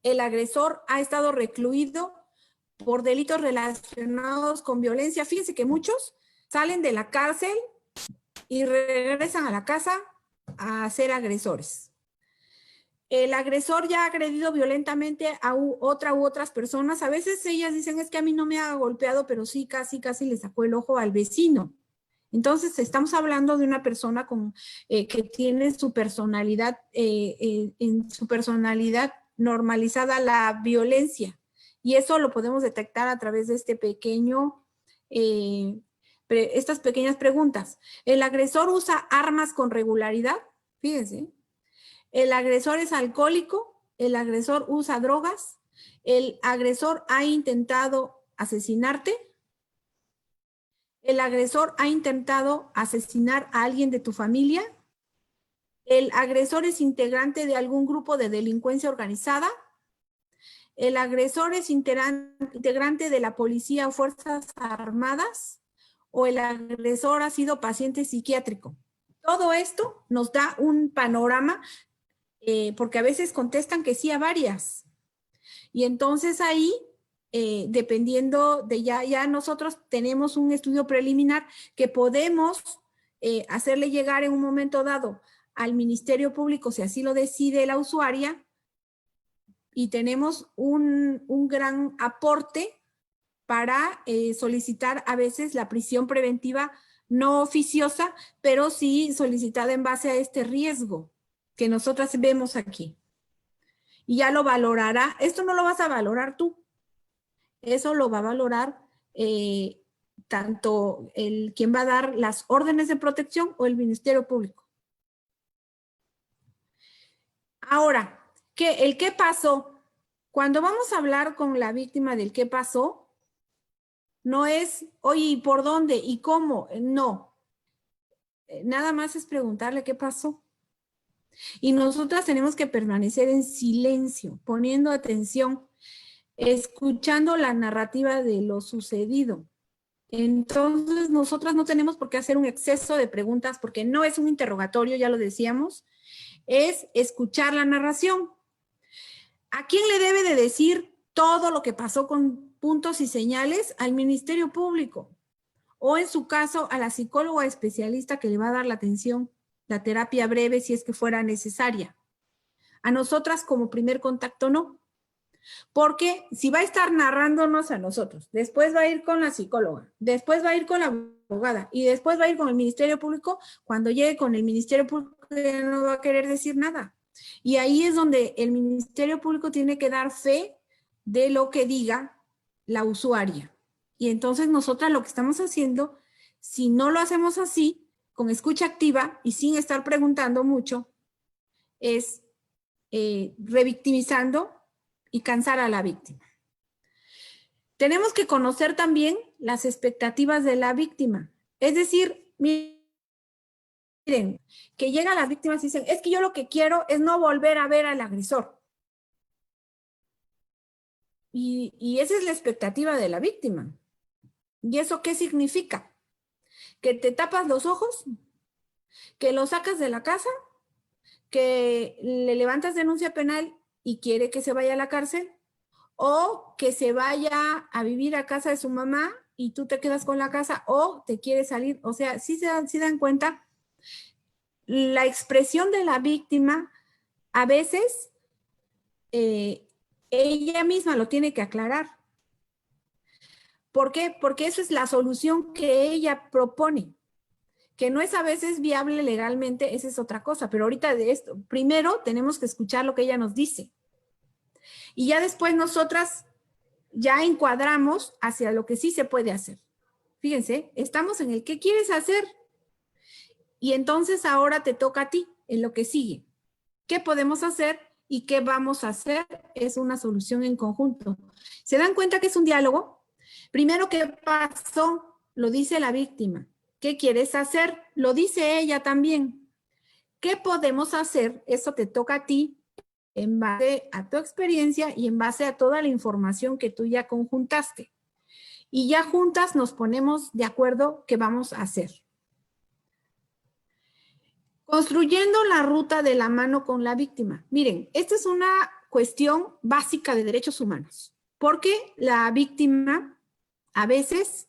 El agresor ha estado recluido por delitos relacionados con violencia. Fíjense que muchos salen de la cárcel y regresan a la casa a ser agresores. El agresor ya ha agredido violentamente a otra u otras personas. A veces ellas dicen, es que a mí no me ha golpeado, pero sí, casi le sacó el ojo al vecino. Entonces, estamos hablando de una persona que tiene su personalidad, en su personalidad normalizada la violencia. Y eso lo podemos detectar a través de estas pequeñas preguntas. ¿El agresor usa armas con regularidad? Fíjense. ¿El agresor es alcohólico? ¿El agresor usa drogas? ¿El agresor ha intentado asesinarte? ¿El agresor ha intentado asesinar a alguien de tu familia? ¿El agresor es integrante de algún grupo de delincuencia organizada? ¿El agresor es integrante de la policía o fuerzas armadas? ¿O el agresor ha sido paciente psiquiátrico? Todo esto nos da un panorama, porque a veces contestan que sí a varias. Y entonces ahí, dependiendo de ya nosotros tenemos un estudio preliminar que podemos hacerle llegar en un momento dado al Ministerio Público, si así lo decide la usuaria, y tenemos un gran aporte para solicitar a veces la prisión preventiva no oficiosa, pero sí solicitada en base a este riesgo que nosotras vemos aquí. Y ya lo valorará. Esto no lo vas a valorar tú. Eso lo va a valorar tanto quien va a dar las órdenes de protección o el Ministerio Público. Ahora, ¿el qué pasó? Cuando vamos a hablar con la víctima del qué pasó, no es, oye, ¿y por dónde? ¿Y cómo? No. Nada más es preguntarle qué pasó. Y nosotras tenemos que permanecer en silencio, poniendo atención, escuchando la narrativa de lo sucedido. Entonces, nosotras no tenemos por qué hacer un exceso de preguntas porque no es un interrogatorio, ya lo decíamos, es escuchar la narración. ¿A quién le debe de decir todo lo que pasó con puntos y señales? Al Ministerio Público. O en su caso, a la psicóloga especialista que le va a dar la atención, la terapia breve si es que fuera necesaria. A nosotras como primer contacto no. Porque si va a estar narrándonos a nosotros, después va a ir con la psicóloga, después va a ir con la abogada y después va a ir con el Ministerio Público, cuando llegue con el Ministerio Público ya no va a querer decir nada. Y ahí es donde el Ministerio Público tiene que dar fe de lo que diga la usuaria. Y entonces nosotras lo que estamos haciendo, si no lo hacemos así, con escucha activa y sin estar preguntando mucho, es revictimizando y cansar a la víctima. Tenemos que conocer también las expectativas de la víctima. Es decir, miren, que llegan las víctimas y dicen, es que yo lo que quiero es no volver a ver al agresor. Y esa es la expectativa de la víctima. ¿Y eso qué significa? Que te tapas los ojos, que lo sacas de la casa, que le levantas denuncia penal y quiere que se vaya a la cárcel, o que se vaya a vivir a casa de su mamá y tú te quedas con la casa, o te quiere salir. O sea, sí dan cuenta, la expresión de la víctima a veces ella misma lo tiene que aclarar. ¿Por qué? Porque eso es la solución que ella propone. Que no es a veces viable legalmente, esa es otra cosa. Pero ahorita de esto, primero tenemos que escuchar lo que ella nos dice. Y ya después nosotras ya encuadramos hacia lo que sí se puede hacer. Fíjense, estamos en el ¿qué quieres hacer? Y entonces ahora te toca a ti, en lo que sigue. ¿Qué podemos hacer y qué vamos a hacer? Es una solución en conjunto. ¿Se dan cuenta que es un diálogo? Primero, ¿qué pasó? Lo dice la víctima. ¿Qué quieres hacer? Lo dice ella también. ¿Qué podemos hacer? Eso te toca a ti en base a tu experiencia y en base a toda la información que tú ya conjuntaste. Y ya juntas nos ponemos de acuerdo qué vamos a hacer. Construyendo la ruta de la mano con la víctima. Miren, esta es una cuestión básica de derechos humanos, porque la víctima a veces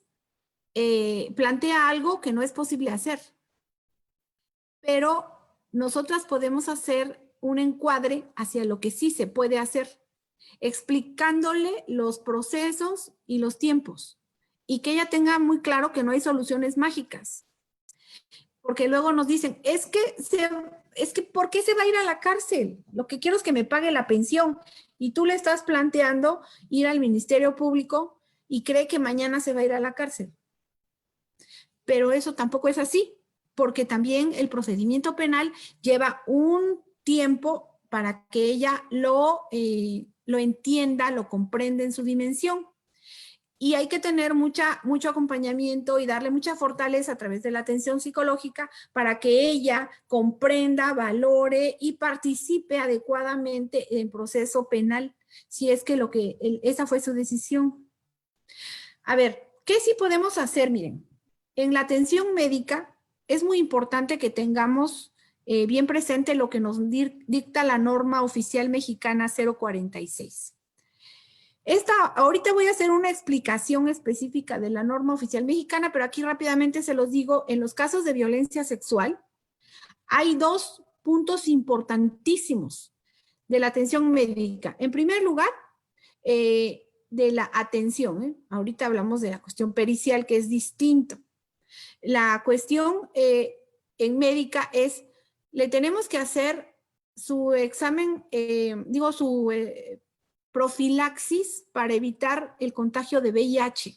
plantea algo que no es posible hacer. Pero nosotras podemos hacer un encuadre hacia lo que sí se puede hacer, explicándole los procesos y los tiempos, y que ella tenga muy claro que no hay soluciones mágicas. Porque luego nos dicen, es que ¿por qué se va a ir a la cárcel? Lo que quiero es que me pague la pensión. Y tú le estás planteando ir al Ministerio Público y cree que mañana se va a ir a la cárcel. Pero eso tampoco es así, porque también el procedimiento penal lleva un tiempo para que ella lo entienda, lo comprenda en su dimensión. Y hay que tener mucho acompañamiento y darle mucha fortaleza a través de la atención psicológica para que ella comprenda, valore y participe adecuadamente en el proceso penal, si es que esa fue su decisión. A ver, ¿qué sí podemos hacer? Miren, en la atención médica es muy importante que tengamos bien presente lo que nos dicta la norma oficial mexicana 046. Ahorita voy a hacer una explicación específica de la norma oficial mexicana, pero aquí rápidamente se los digo, en los casos de violencia sexual, hay dos puntos importantísimos de la atención médica. En primer lugar, de la atención, ahorita hablamos de la cuestión pericial, que es distinto. La cuestión en médica es, le tenemos que hacer su examen, su profilaxis para evitar el contagio de VIH.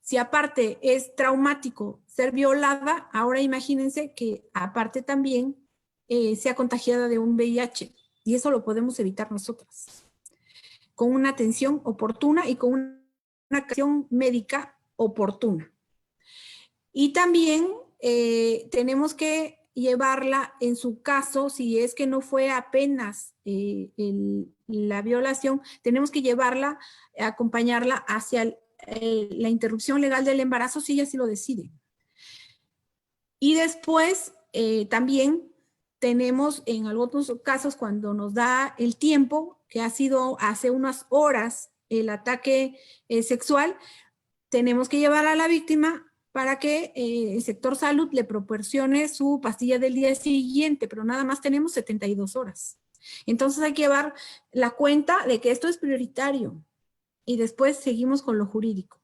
Si aparte es traumático ser violada, ahora imagínense que aparte también sea contagiada de un VIH. Y eso lo podemos evitar nosotras. Con una atención oportuna y con una atención médica oportuna. Y también tenemos que llevarla en su caso, si es que no fue apenas la violación, tenemos que llevarla, acompañarla hacia la interrupción legal del embarazo si ella sí lo decide. Y después también tenemos en algunos casos cuando nos da el tiempo, que ha sido hace unas horas el ataque sexual, tenemos que llevar a la víctima para que el sector salud le proporcione su pastilla del día siguiente, pero nada más tenemos 72 horas. Entonces hay que llevar la cuenta de que esto es prioritario y después seguimos con lo jurídico.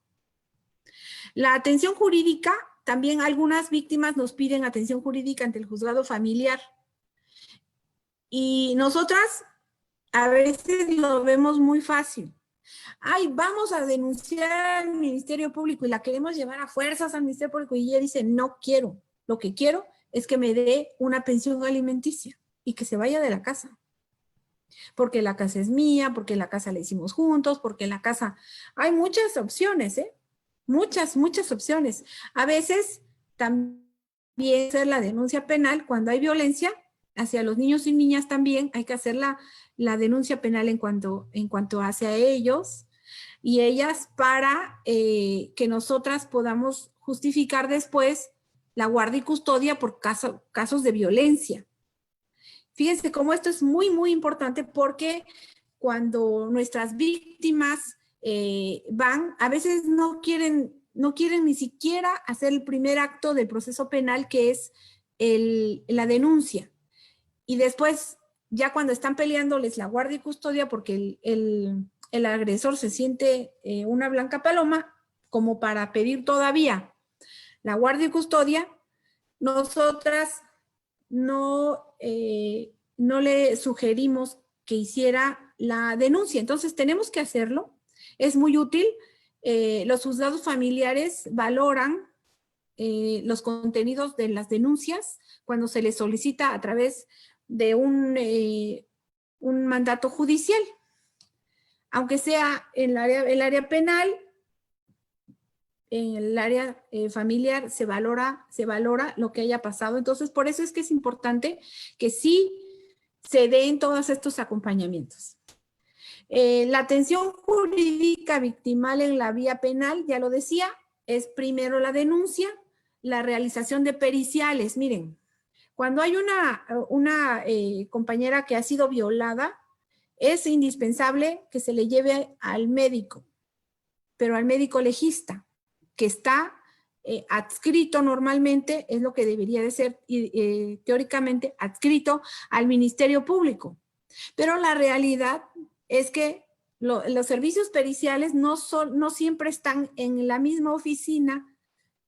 La atención jurídica, también algunas víctimas nos piden atención jurídica ante el juzgado familiar. Y nosotras a veces lo vemos muy fácil. Ay, vamos a denunciar al Ministerio Público y la queremos llevar a fuerzas al Ministerio Público y ella dice, no quiero. Lo que quiero es que me dé una pensión alimenticia y que se vaya de la casa. Porque la casa es mía, porque la casa la hicimos juntos, porque la casa... Hay muchas opciones, ¿eh? Muchas opciones. A veces también hacer la denuncia penal cuando hay violencia hacia los niños y niñas también hay que hacer la denuncia penal en cuanto hacia ellos y ellas para que nosotras podamos justificar después la guardia y custodia por casos de violencia. Fíjense cómo esto es muy importante porque cuando nuestras víctimas van, a veces no quieren ni siquiera hacer el primer acto del proceso penal que es la denuncia. Y después, ya cuando están peleándoles la guardia y custodia porque el agresor se siente una blanca paloma, como para pedir todavía la guardia y custodia, nosotras no le sugerimos que hiciera la denuncia. Entonces tenemos que hacerlo, es muy útil. Los juzgados familiares valoran los contenidos de las denuncias cuando se les solicita a través de un mandato judicial. Aunque sea en el área penal, en el área familiar se valora lo que haya pasado. Entonces, por eso es que es importante que sí se den todos estos acompañamientos. La atención jurídica victimal en la vía penal, ya lo decía, es primero la denuncia, la realización de periciales. Miren, cuando hay una compañera que ha sido violada, es indispensable que se le lleve al médico, pero al médico legista, que está adscrito normalmente, es lo que debería de ser teóricamente adscrito al Ministerio Público. Pero la realidad es que los servicios periciales no siempre están en la misma oficina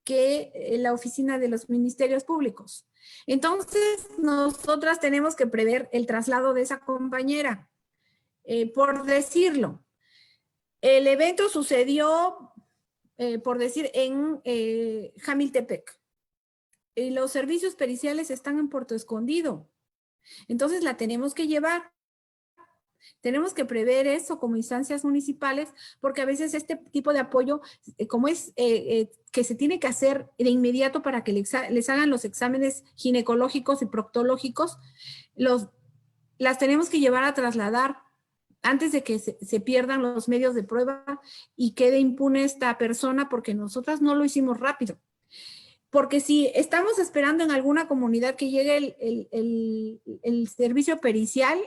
que la oficina de los ministerios públicos. Entonces, nosotras tenemos que prever el traslado de esa compañera. Por decirlo, el evento sucedió, por decir, en Jamiltepec. Y los servicios periciales están en Puerto Escondido. Entonces, la tenemos que llevar. Tenemos que prever eso como instancias municipales, porque a veces este tipo de apoyo, como es que se tiene que hacer de inmediato para que les hagan los exámenes ginecológicos y proctológicos, las tenemos que llevar a trasladar antes de que se pierdan los medios de prueba y quede impune esta persona, porque nosotras no lo hicimos rápido. Porque si estamos esperando en alguna comunidad que llegue el servicio pericial,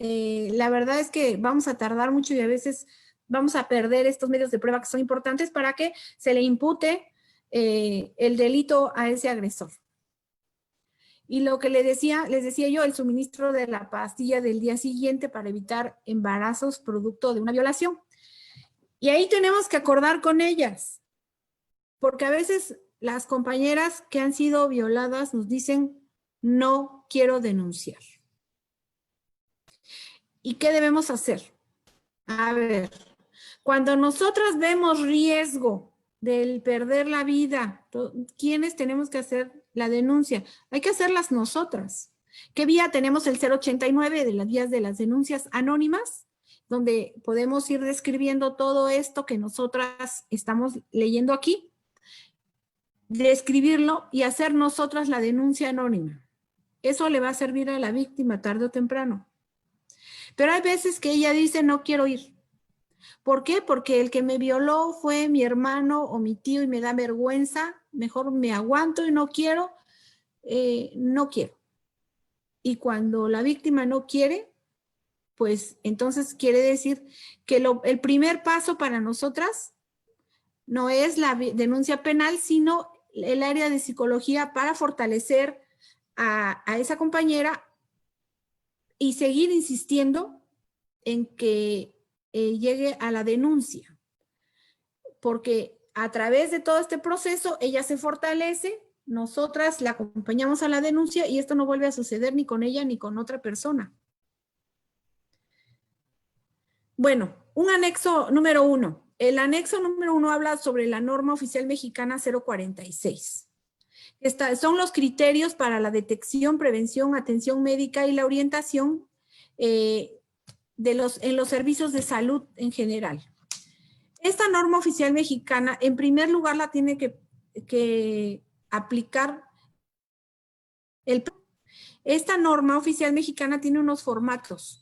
la verdad es que vamos a tardar mucho y a veces vamos a perder estos medios de prueba que son importantes para que se le impute el delito a ese agresor. Y lo que les decía yo, el suministro de la pastilla del día siguiente para evitar embarazos producto de una violación. Y ahí tenemos que acordar con ellas, porque a veces las compañeras que han sido violadas nos dicen, no quiero denunciar. ¿Y qué debemos hacer? A ver, cuando nosotras vemos riesgo del perder la vida, ¿quiénes tenemos que hacer la denuncia? Hay que hacerlas nosotras. ¿Qué vía tenemos? El 089 de las vías de las denuncias anónimas, donde podemos ir describiendo todo esto que nosotras estamos leyendo aquí, describirlo y hacer nosotras la denuncia anónima. Eso le va a servir a la víctima tarde o temprano. Pero hay veces que ella dice, no quiero ir. ¿Por qué? Porque el que me violó fue mi hermano o mi tío y me da vergüenza, mejor me aguanto y no quiero, no quiero. Y cuando la víctima no quiere, pues entonces quiere decir que el primer paso para nosotras no es la denuncia penal, sino el área de psicología para fortalecer a esa compañera y seguir insistiendo en que llegue a la denuncia. Porque a través de todo este proceso ella se fortalece, nosotras la acompañamos a la denuncia y esto no vuelve a suceder ni con ella ni con otra persona. Bueno, un anexo número 1. El anexo número 1 habla sobre la norma oficial mexicana 046. Son los criterios para la detección, prevención, atención médica y la orientación en los servicios de salud en general. Esta norma oficial mexicana, en primer lugar, la tiene que aplicar esta norma oficial mexicana tiene unos formatos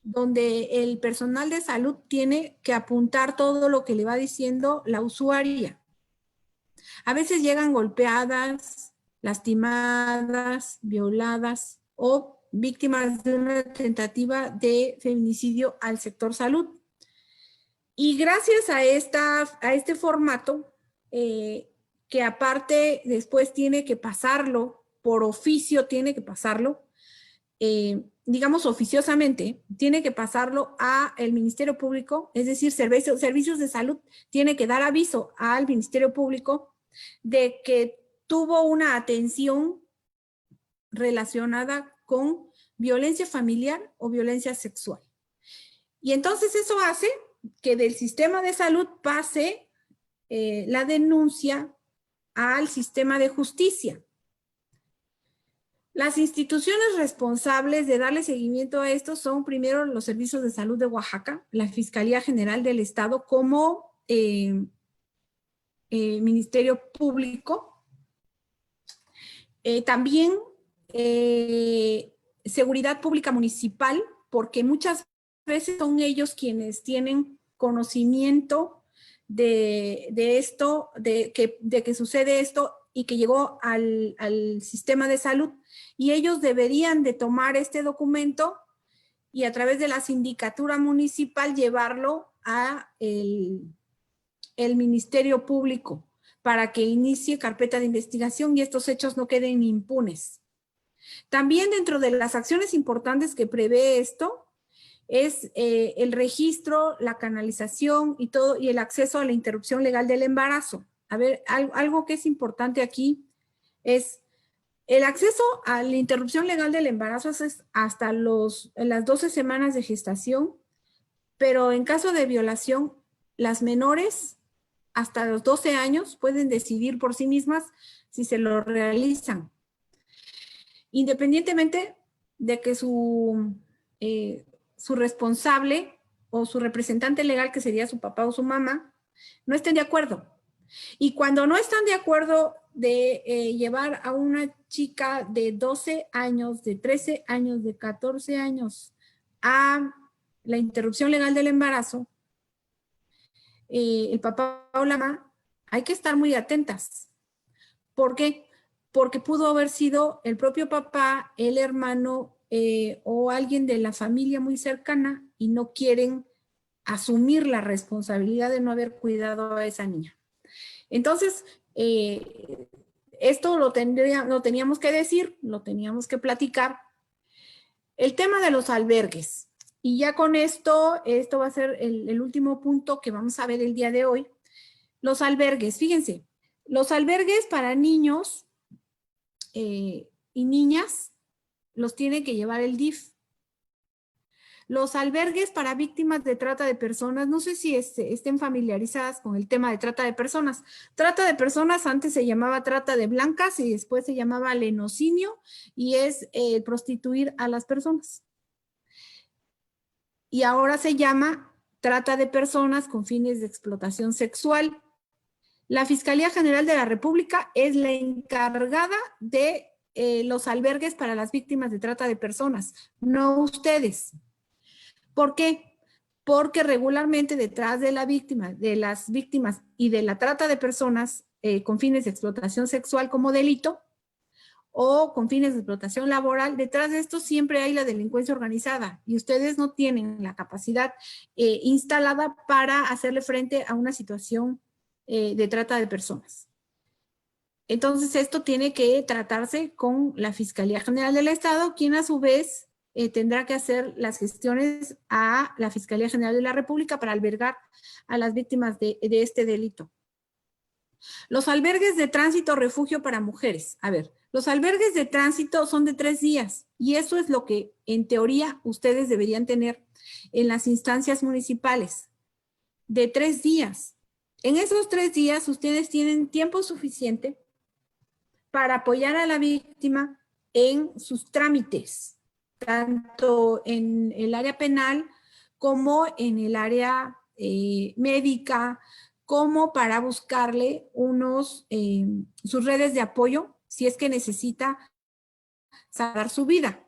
donde el personal de salud tiene que apuntar todo lo que le va diciendo la usuaria. A veces llegan golpeadas, lastimadas, violadas o víctimas de una tentativa de feminicidio al sector salud. Y gracias a este formato, que aparte después tiene que pasarlo, por oficio tiene que pasarlo, digamos oficiosamente, tiene que pasarlo al Ministerio Público, es decir, servicios de salud tiene que dar aviso al Ministerio Público de que tuvo una atención relacionada con violencia familiar o violencia sexual. Y entonces eso hace que del sistema de salud pase la denuncia al sistema de justicia. Las instituciones responsables de darle seguimiento a esto son primero los servicios de salud de Oaxaca, la Fiscalía General del Estado como Ministerio Público, también Seguridad Pública Municipal, porque muchas veces son ellos quienes tienen conocimiento de esto, de que sucede esto y que llegó al sistema de salud, y ellos deberían de tomar este documento y a través de la sindicatura municipal llevarlo a el Ministerio Público para que inicie carpeta de investigación y estos hechos no queden impunes. También dentro de las acciones importantes que prevé esto es el registro, la canalización y todo, y el acceso a la interrupción legal del embarazo. A ver, algo que es importante aquí es el acceso a la interrupción legal del embarazo es hasta las 12 semanas de gestación, pero en caso de violación, las menores hasta los 12 años pueden decidir por sí mismas si se lo realizan. Independientemente de que su responsable o su representante legal, que sería su papá o su mamá, no estén de acuerdo. Y cuando no están de acuerdo de llevar a una chica de 12 años, de 13 años, de 14 años a la interrupción legal del embarazo, el papá o la mamá, hay que estar muy atentas. ¿Por qué? Porque pudo haber sido el propio papá, el hermano o alguien de la familia muy cercana y no quieren asumir la responsabilidad de no haber cuidado a esa niña. Entonces, esto lo teníamos que decir, lo teníamos que platicar. El tema de los albergues. Y ya con esto va a ser el último punto que vamos a ver el día de hoy. Los albergues, fíjense, los albergues para niños y niñas los tiene que llevar el DIF. Los albergues para víctimas de trata de personas, no sé si estén familiarizadas con el tema de trata de personas. Trata de personas antes se llamaba trata de blancas y después se llamaba lenocinio y es prostituir a las personas. Y ahora se llama trata de personas con fines de explotación sexual. La Fiscalía General de la República es la encargada de los albergues para las víctimas de trata de personas, no ustedes. ¿Por qué? porque regularmente detrás de la víctima, de las víctimas y de la trata de personas con fines de explotación sexual como delito o con fines de explotación laboral, detrás de esto siempre hay la delincuencia organizada y ustedes no tienen la capacidad instalada para hacerle frente a una situación de trata de personas. Entonces, esto tiene que tratarse con la Fiscalía General del Estado, quien a su vez tendrá que hacer las gestiones a la Fiscalía General de la República para albergar a las víctimas de este delito. Los albergues de tránsito refugio para mujeres. A ver, los albergues de tránsito son de 3 días y eso es lo que en teoría ustedes deberían tener en las instancias municipales. De 3 días. En esos 3 días ustedes tienen tiempo suficiente para apoyar a la víctima en sus trámites, tanto en el área penal como en el área médica, como para buscarle sus redes de apoyo si es que necesita salvar su vida.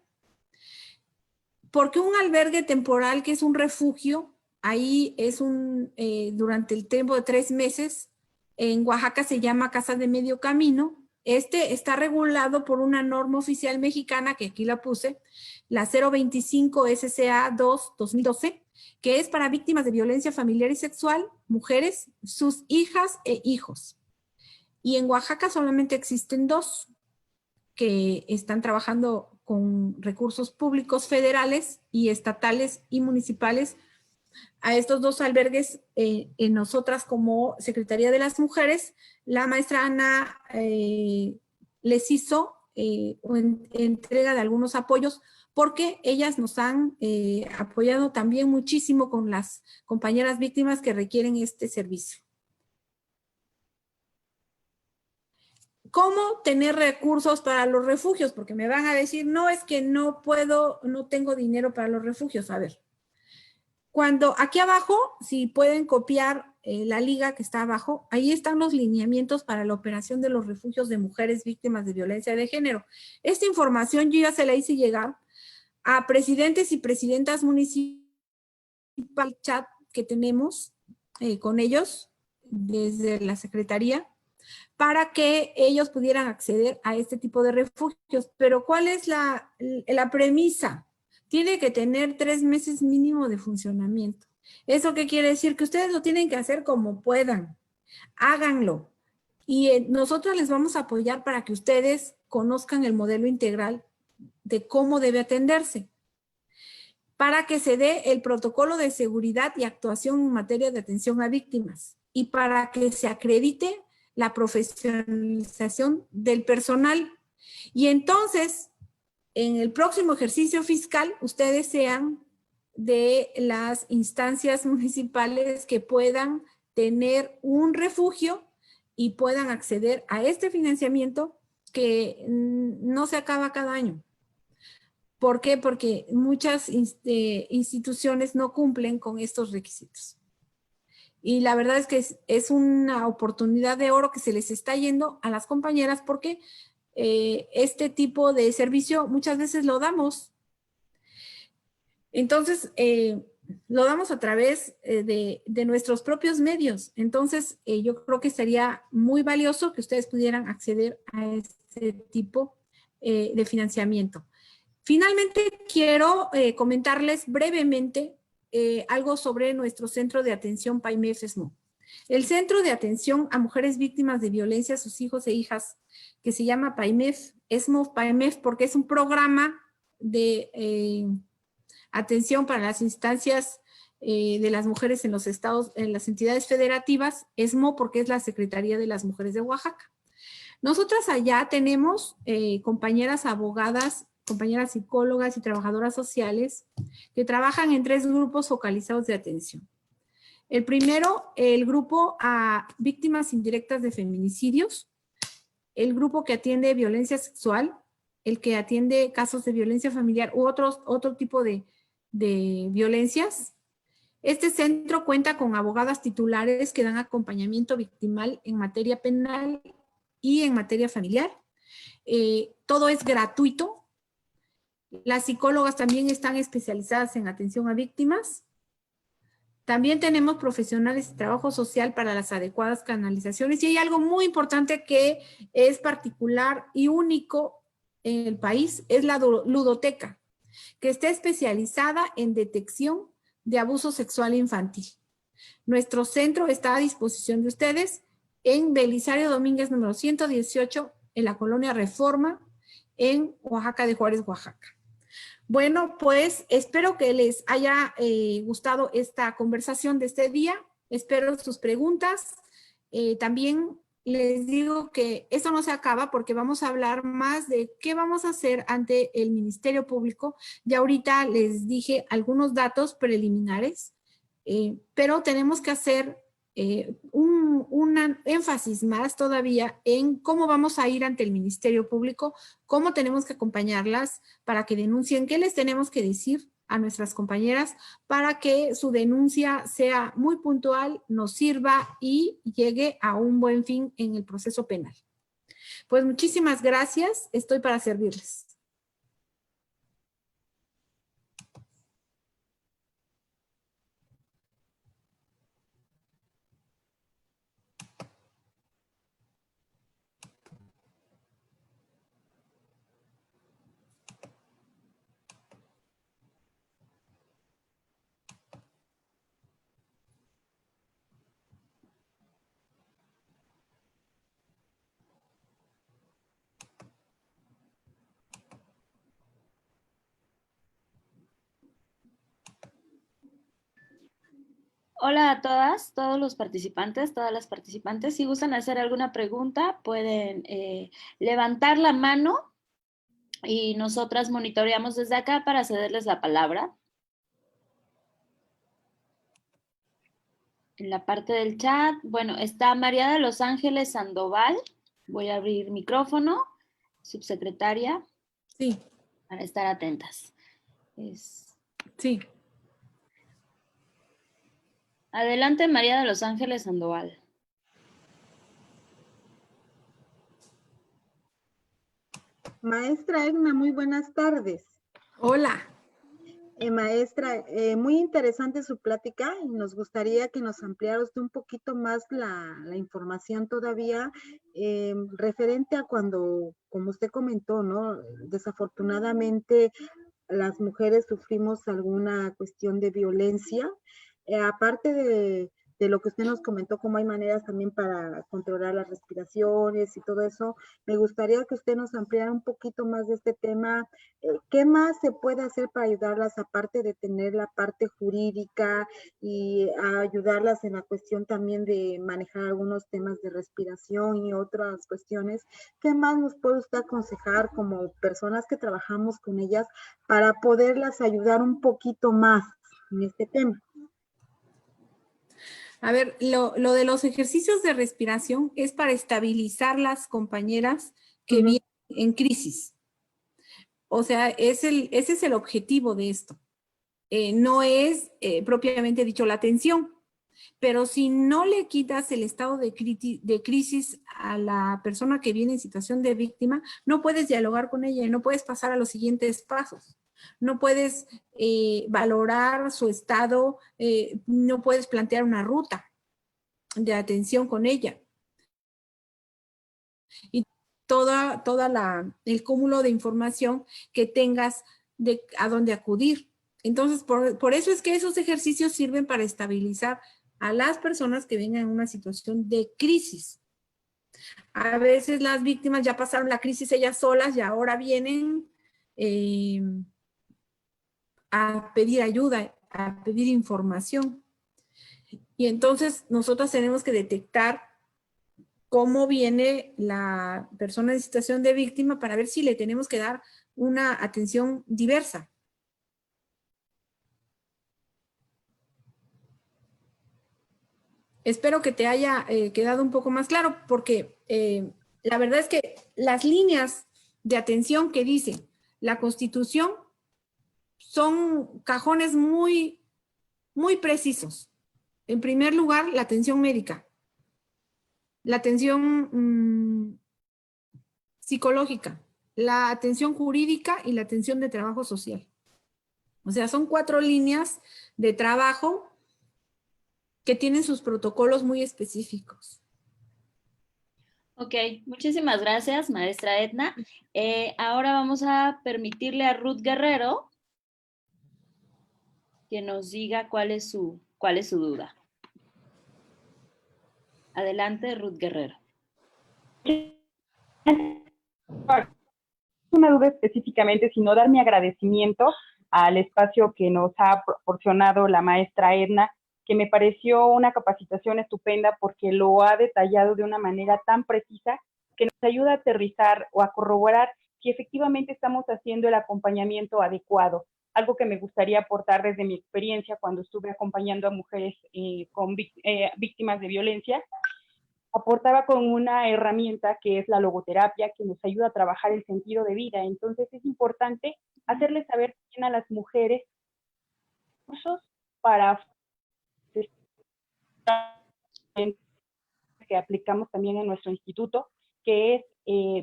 Porque un albergue temporal, que es un refugio, ahí es durante el tiempo de 3 meses, en Oaxaca se llama Casa de Medio Camino. Este está regulado por una norma oficial mexicana, que aquí la puse, la 025 SCA 2-2012, que es para víctimas de violencia familiar y sexual, mujeres, sus hijas e hijos. Y en Oaxaca solamente existen 2 que están trabajando con recursos públicos federales y estatales y municipales. A estos 2 albergues, nosotras como Secretaría de las Mujeres, la maestra Ana les hizo entrega de algunos apoyos porque ellas nos han apoyado también muchísimo con las compañeras víctimas que requieren este servicio. ¿Cómo tener recursos para los refugios? Porque me van a decir, no, es que no puedo, no tengo dinero para los refugios. A ver, cuando aquí abajo, si pueden copiar la liga que está abajo, ahí están los lineamientos para la operación de los refugios de mujeres víctimas de violencia de género. Esta información yo ya se la hice llegar a presidentes y presidentas municipales, chat que tenemos con ellos desde la Secretaría, para que ellos pudieran acceder a este tipo de refugios. Pero ¿cuál es la premisa? Tiene que tener 3 meses mínimo de funcionamiento. ¿Eso qué quiere decir? Que ustedes lo tienen que hacer como puedan. Háganlo. Y nosotros les vamos a apoyar para que ustedes conozcan el modelo integral de cómo debe atenderse, para que se dé el protocolo de seguridad y actuación en materia de atención a víctimas y para que se acredite la profesionalización del personal. Y entonces, en el próximo ejercicio fiscal, ustedes sean de las instancias municipales que puedan tener un refugio y puedan acceder a este financiamiento que no se acaba cada año. ¿Por qué? Porque muchas instituciones no cumplen con estos requisitos. Y la verdad es que es una oportunidad de oro que se les está yendo a las compañeras porque este tipo de servicio muchas veces lo damos. Entonces, lo damos a través de nuestros propios medios. Entonces, yo creo que sería muy valioso que ustedes pudieran acceder a este tipo de financiamiento. Finalmente, quiero comentarles brevemente algo sobre nuestro centro de atención PAIMEF-ESMO. El Centro de Atención a Mujeres Víctimas de Violencia a sus hijos e hijas, que se llama PAIMEF-ESMO, PAIMEF, porque es un programa de atención para las instancias de las mujeres en los estados, en las entidades federativas, ESMO porque es la Secretaría de las Mujeres de Oaxaca. Nosotras allá tenemos compañeras abogadas, compañeras psicólogas y trabajadoras sociales que trabajan en 3 grupos focalizados de atención. El primero, el grupo a víctimas indirectas de feminicidios, el grupo que atiende violencia sexual, el que atiende casos de violencia familiar u otro tipo de violencias. Este centro cuenta con abogadas titulares que dan acompañamiento victimal en materia penal y en materia familiar. Todo es gratuito. Las psicólogas también están especializadas en atención a víctimas. También tenemos profesionales de trabajo social para las adecuadas canalizaciones. Y hay algo muy importante que es particular y único en el país, es la ludoteca, que está especializada en detección de abuso sexual infantil. Nuestro centro está a disposición de ustedes en Belisario Domínguez, número 118, en la colonia Reforma, en Oaxaca de Juárez, Oaxaca. Bueno, pues espero que les haya gustado esta conversación de este día. Espero sus preguntas. También les digo que esto no se acaba porque vamos a hablar más de qué vamos a hacer ante el Ministerio Público. Ya ahorita les dije algunos datos preliminares, pero tenemos que hacer un énfasis más todavía en cómo vamos a ir ante el Ministerio Público, cómo tenemos que acompañarlas para que denuncien, qué les tenemos que decir a nuestras compañeras para que su denuncia sea muy puntual, nos sirva y llegue a un buen fin en el proceso penal. Pues muchísimas gracias, estoy para servirles. Hola a todas, todos los participantes, todas las participantes. Si gustan hacer alguna pregunta, pueden levantar la mano y nosotras monitoreamos desde acá para cederles la palabra. En la parte del chat, bueno, está María de los Ángeles Sandoval. Voy a abrir micrófono, subsecretaria. Sí. Para estar atentas. Sí. Adelante, María de los Ángeles Sandoval. Maestra Egna, muy buenas tardes. Hola. Maestra, muy interesante su plática y nos gustaría que nos ampliara usted un poquito más la información todavía referente a cuando, como usted comentó, ¿no? Desafortunadamente las mujeres sufrimos alguna cuestión de violencia. Aparte de lo que usted nos comentó, cómo hay maneras también para controlar las respiraciones y todo eso, me gustaría que usted nos ampliara un poquito más de este tema. ¿Qué más se puede hacer para ayudarlas, aparte de tener la parte jurídica y ayudarlas en la cuestión también de manejar algunos temas de respiración y otras cuestiones? ¿Qué más nos puede usted aconsejar como personas que trabajamos con ellas para poderlas ayudar un poquito más en este tema? A ver, lo de los ejercicios de respiración es para estabilizar las compañeras que vienen en crisis. O sea, ese es el objetivo de esto. No es propiamente dicho la tensión, pero si no le quitas el estado de crisis a la persona que viene en situación de víctima, no puedes dialogar con ella y no puedes pasar a los siguientes pasos. No puedes valorar su estado, no puedes plantear una ruta de atención con ella. Y el cúmulo de información que tengas de a dónde acudir. Entonces, por eso es que esos ejercicios sirven para estabilizar a las personas que vengan en una situación de crisis. A veces las víctimas ya pasaron la crisis ellas solas y ahora vienen a pedir ayuda, a pedir información. Y entonces nosotros tenemos que detectar cómo viene la persona en situación de víctima para ver si le tenemos que dar una atención diversa. Espero que te haya quedado un poco más claro, porque la verdad es que las líneas de atención que dice la Constitución son cajones muy, muy precisos. En primer lugar, la atención médica, la atención psicológica, la atención jurídica y la atención de trabajo social. O sea, son 4 líneas de trabajo que tienen sus protocolos muy específicos. Ok, muchísimas gracias, maestra Edna. Ahora vamos a permitirle a Ruth Guerrero que nos diga cuál es su duda. Adelante, Ruth Guerrero. Una duda específicamente, sino dar mi agradecimiento al espacio que nos ha proporcionado la maestra Edna, que me pareció una capacitación estupenda porque lo ha detallado de una manera tan precisa que nos ayuda a aterrizar o a corroborar si efectivamente estamos haciendo el acompañamiento adecuado. Algo que me gustaría aportar desde mi experiencia cuando estuve acompañando a mujeres víctimas de violencia, aportaba con una herramienta que es la logoterapia, que nos ayuda a trabajar el sentido de vida. Entonces es importante hacerles saber también a las mujeres cursos para que aplicamos también en nuestro instituto, que es,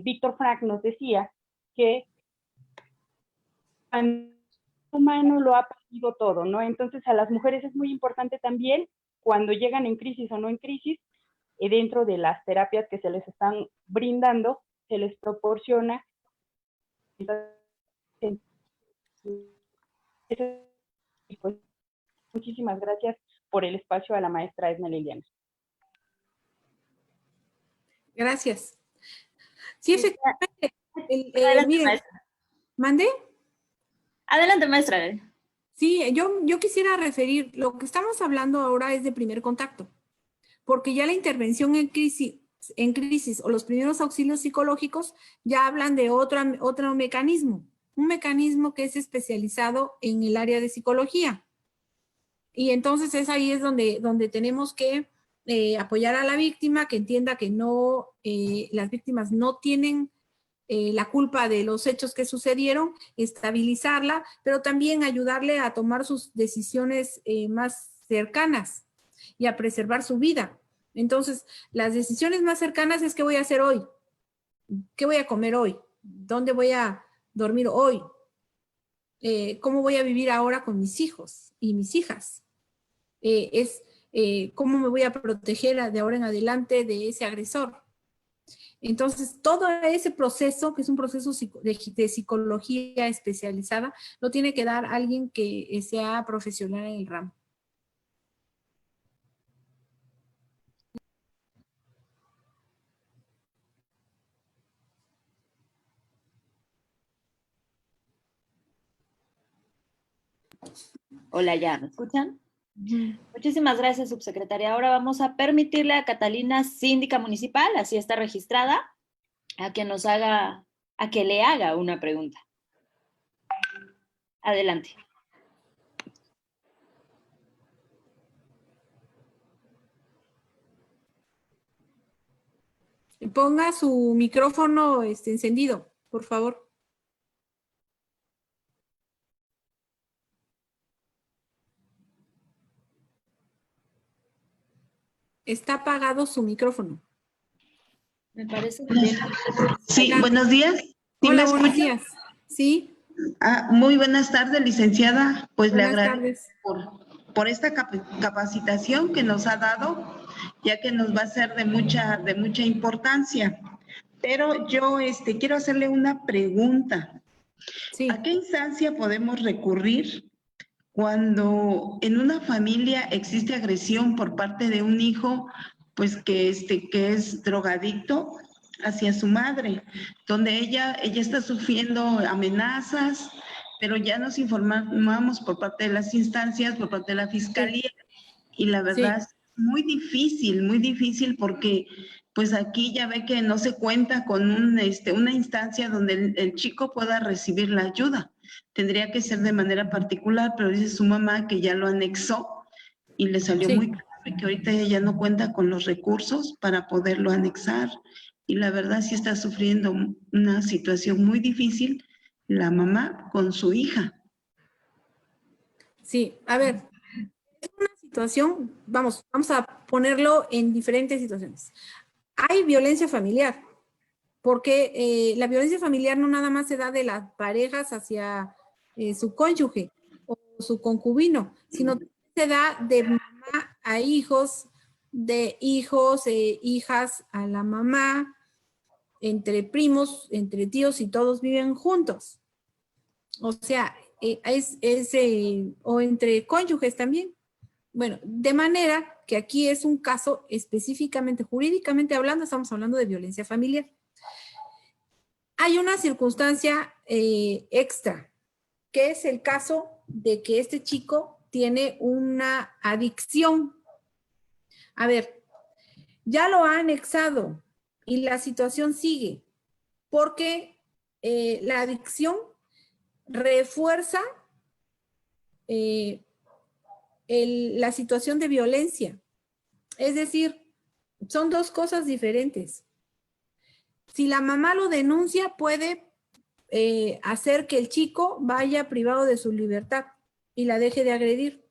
Víctor Frank nos decía que el humano lo ha perdido todo, ¿no? Entonces a las mujeres es muy importante también, cuando llegan en crisis o no en crisis, dentro de las terapias que se les están brindando, se les proporciona. Pues, muchísimas gracias por el espacio a la maestra Edna Liliana. Gracias. Sí, efectivamente. Adelante, Miren, maestra. ¿mande? Adelante, maestra. Sí, yo quisiera referir, lo que estamos hablando ahora es de primer contacto, porque ya la intervención en crisis o los primeros auxilios psicológicos ya hablan de otro mecanismo, un mecanismo que es especializado en el área de psicología. Y entonces ahí es donde tenemos que apoyar a la víctima, que entienda que no, las víctimas no tienen la culpa de los hechos que sucedieron, estabilizarla, pero también ayudarle a tomar sus decisiones más cercanas y a preservar su vida. Entonces, las decisiones más cercanas es qué voy a hacer hoy, qué voy a comer hoy, dónde voy a dormir hoy, cómo voy a vivir ahora con mis hijos y mis hijas. Cómo me voy a proteger de ahora en adelante de ese agresor. Entonces, todo ese proceso, que es un proceso de psicología especializada, lo tiene que dar alguien que sea profesional en el ramo. Hola, ¿ya me escuchan? Muchísimas gracias, subsecretaria. Ahora vamos a permitirle a Catalina, síndica municipal, así está registrada, a que le haga una pregunta. Adelante. Ponga su micrófono encendido, por favor. Está apagado su micrófono. Me parece que... Sí, buenos días. ¿Sí? Hola, buenos días. ¿Sí? Muy buenas tardes, licenciada. Pues buenas le agradezco por esta capacitación que nos ha dado, ya que nos va a ser de mucha importancia. Pero yo quiero hacerle una pregunta. Sí. ¿A qué instancia podemos recurrir cuando en una familia existe agresión por parte de un hijo, pues que es drogadicto hacia su madre, donde ella está sufriendo amenazas, pero ya nos informamos por parte de las instancias, por parte de la fiscalía, y la verdad es muy difícil porque pues aquí ya ve que no se cuenta con una instancia donde el chico pueda recibir la ayuda. Tendría que ser de manera particular, pero dice su mamá que ya lo anexó y le salió muy grave, que ahorita ella ya no cuenta con los recursos para poderlo anexar. Y la verdad sí está sufriendo una situación muy difícil la mamá con su hija. Sí, a ver, es una situación, vamos a ponerlo en diferentes situaciones. Hay violencia familiar, porque la violencia familiar no nada más se da de las parejas hacia su cónyuge o su concubino, sino se da de mamá a hijos, de hijos e hijas a la mamá, entre primos, entre tíos y todos viven juntos. O sea, o entre cónyuges también. Bueno, de manera que aquí es un caso específicamente, jurídicamente hablando, estamos hablando de violencia familiar. Hay una circunstancia extra, que es el caso de que este chico tiene una adicción. A ver, ya lo ha anexado y la situación sigue, porque la adicción refuerza la situación de violencia. Es decir, son dos cosas diferentes. Si la mamá lo denuncia, puede hacer que el chico vaya privado de su libertad y la deje de agredir.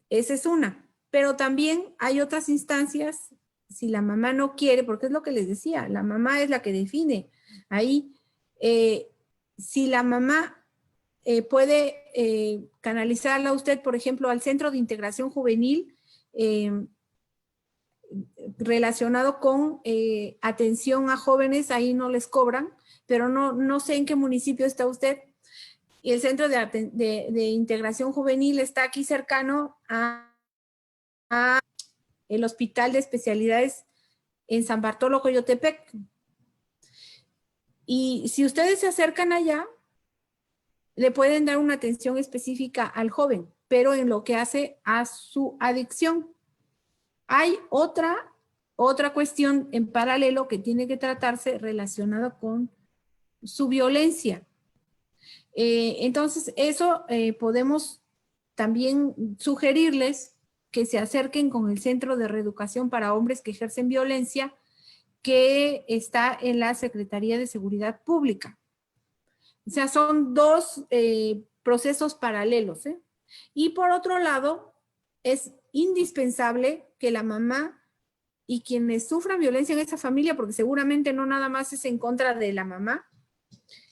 Esa es una. Pero también hay otras instancias, si la mamá no quiere, porque es lo que les decía, la mamá es la que define. Ahí, si la mamá puede canalizarla usted, por ejemplo, al Centro de Integración Juvenil, relacionado con atención a jóvenes, ahí no les cobran, pero no sé en qué municipio está usted. Y el Centro de Integración Juvenil está aquí cercano a el Hospital de Especialidades en San Bartolo, Coyotepec. Y si ustedes se acercan allá, le pueden dar una atención específica al joven, pero en lo que hace a su adicción. Hay otra cuestión en paralelo que tiene que tratarse relacionada con su violencia. Entonces, eso podemos también sugerirles que se acerquen con el Centro de Reeducación para Hombres que Ejercen Violencia, que está en la Secretaría de Seguridad Pública. O sea, son dos procesos paralelos, ¿eh? Y por otro lado, es indispensable que la mamá y quienes sufran violencia en esa familia, porque seguramente no nada más es en contra de la mamá,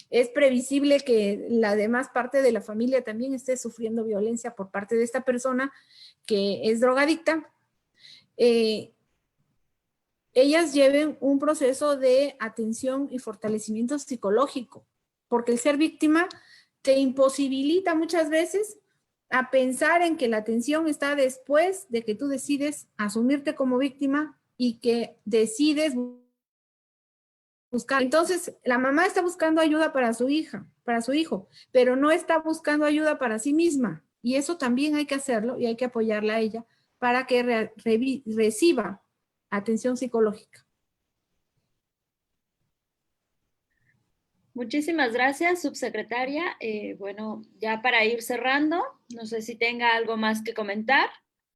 es previsible que la demás parte de la familia también esté sufriendo violencia por parte de esta persona que es drogadicta. Ellas lleven un proceso de atención y fortalecimiento psicológico, porque el ser víctima te imposibilita muchas veces a pensar en que la atención está después de que tú decides asumirte como víctima y que decides buscar. Entonces, la mamá está buscando ayuda para su hija, para su hijo, pero no está buscando ayuda para sí misma. Y eso también hay que hacerlo y hay que apoyarla a ella para que reciba atención psicológica. Muchísimas gracias, subsecretaria. Bueno, ya para ir cerrando, no sé si tenga algo más que comentar.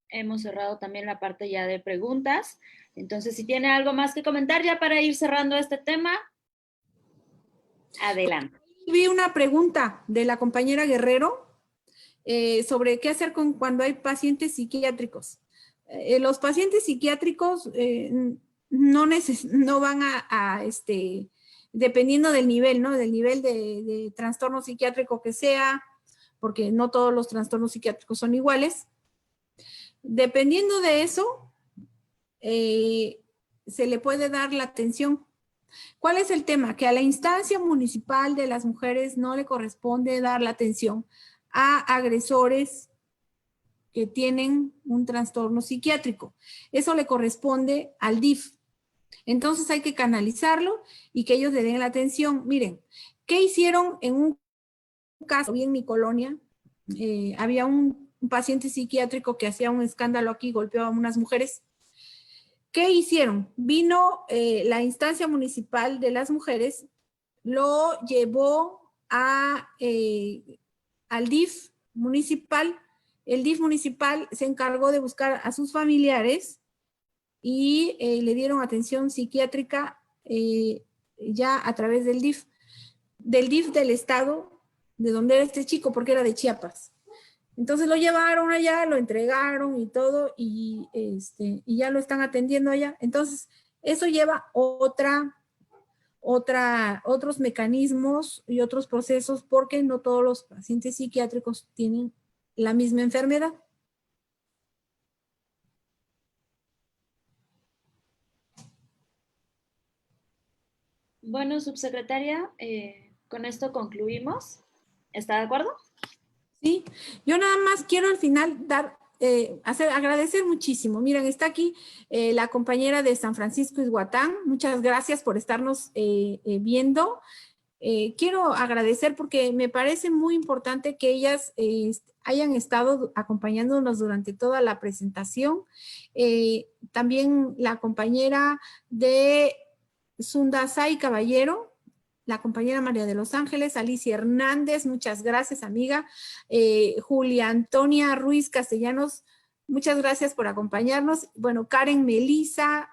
Hemos cerrado también la parte ya de preguntas. Entonces, si tiene algo más que comentar ya para ir cerrando este tema, adelante. Vi una pregunta de la compañera Guerrero sobre qué hacer cuando hay pacientes psiquiátricos. Los pacientes psiquiátricos no van dependiendo del nivel, ¿no? Del nivel de trastorno psiquiátrico que sea, porque no todos los trastornos psiquiátricos son iguales. Dependiendo de eso, se le puede dar la atención. ¿Cuál es el tema? Que a la instancia municipal de las mujeres no le corresponde dar la atención a agresores que tienen un trastorno psiquiátrico. Eso le corresponde al DIF. Entonces hay que canalizarlo y que ellos le den la atención. Miren, ¿qué hicieron en un caso? En mi colonia, había un paciente psiquiátrico que hacía un escándalo aquí, golpeaba a unas mujeres. ¿Qué hicieron? Vino la instancia municipal de las mujeres, lo llevó al DIF municipal. El DIF municipal se encargó de buscar a sus familiares y le dieron atención psiquiátrica ya a través del DIF del estado, de donde era este chico, porque era de Chiapas. Entonces lo llevaron allá, lo entregaron y todo, y ya lo están atendiendo allá. Entonces, eso lleva otros mecanismos y otros procesos, porque no todos los pacientes psiquiátricos tienen la misma enfermedad. Bueno, subsecretaria, con esto concluimos. ¿Está de acuerdo? Sí, yo nada más quiero al final dar, agradecer muchísimo. Miren, está aquí la compañera de San Francisco Ixhuatán. Muchas gracias por estarnos viendo. Quiero agradecer porque me parece muy importante que ellas hayan estado acompañándonos durante toda la presentación. También la compañera de Sundasai Caballero, la compañera María de los Ángeles, Alicia Hernández, muchas gracias, amiga. Julia Antonia Ruiz Castellanos, muchas gracias por acompañarnos. Bueno, Karen Melisa,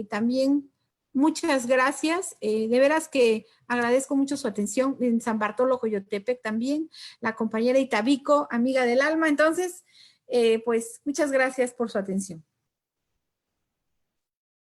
también muchas gracias. De veras que agradezco mucho su atención. En San Bartolo, Coyotepec también, la compañera Itabico, amiga del alma. Entonces, pues muchas gracias por su atención.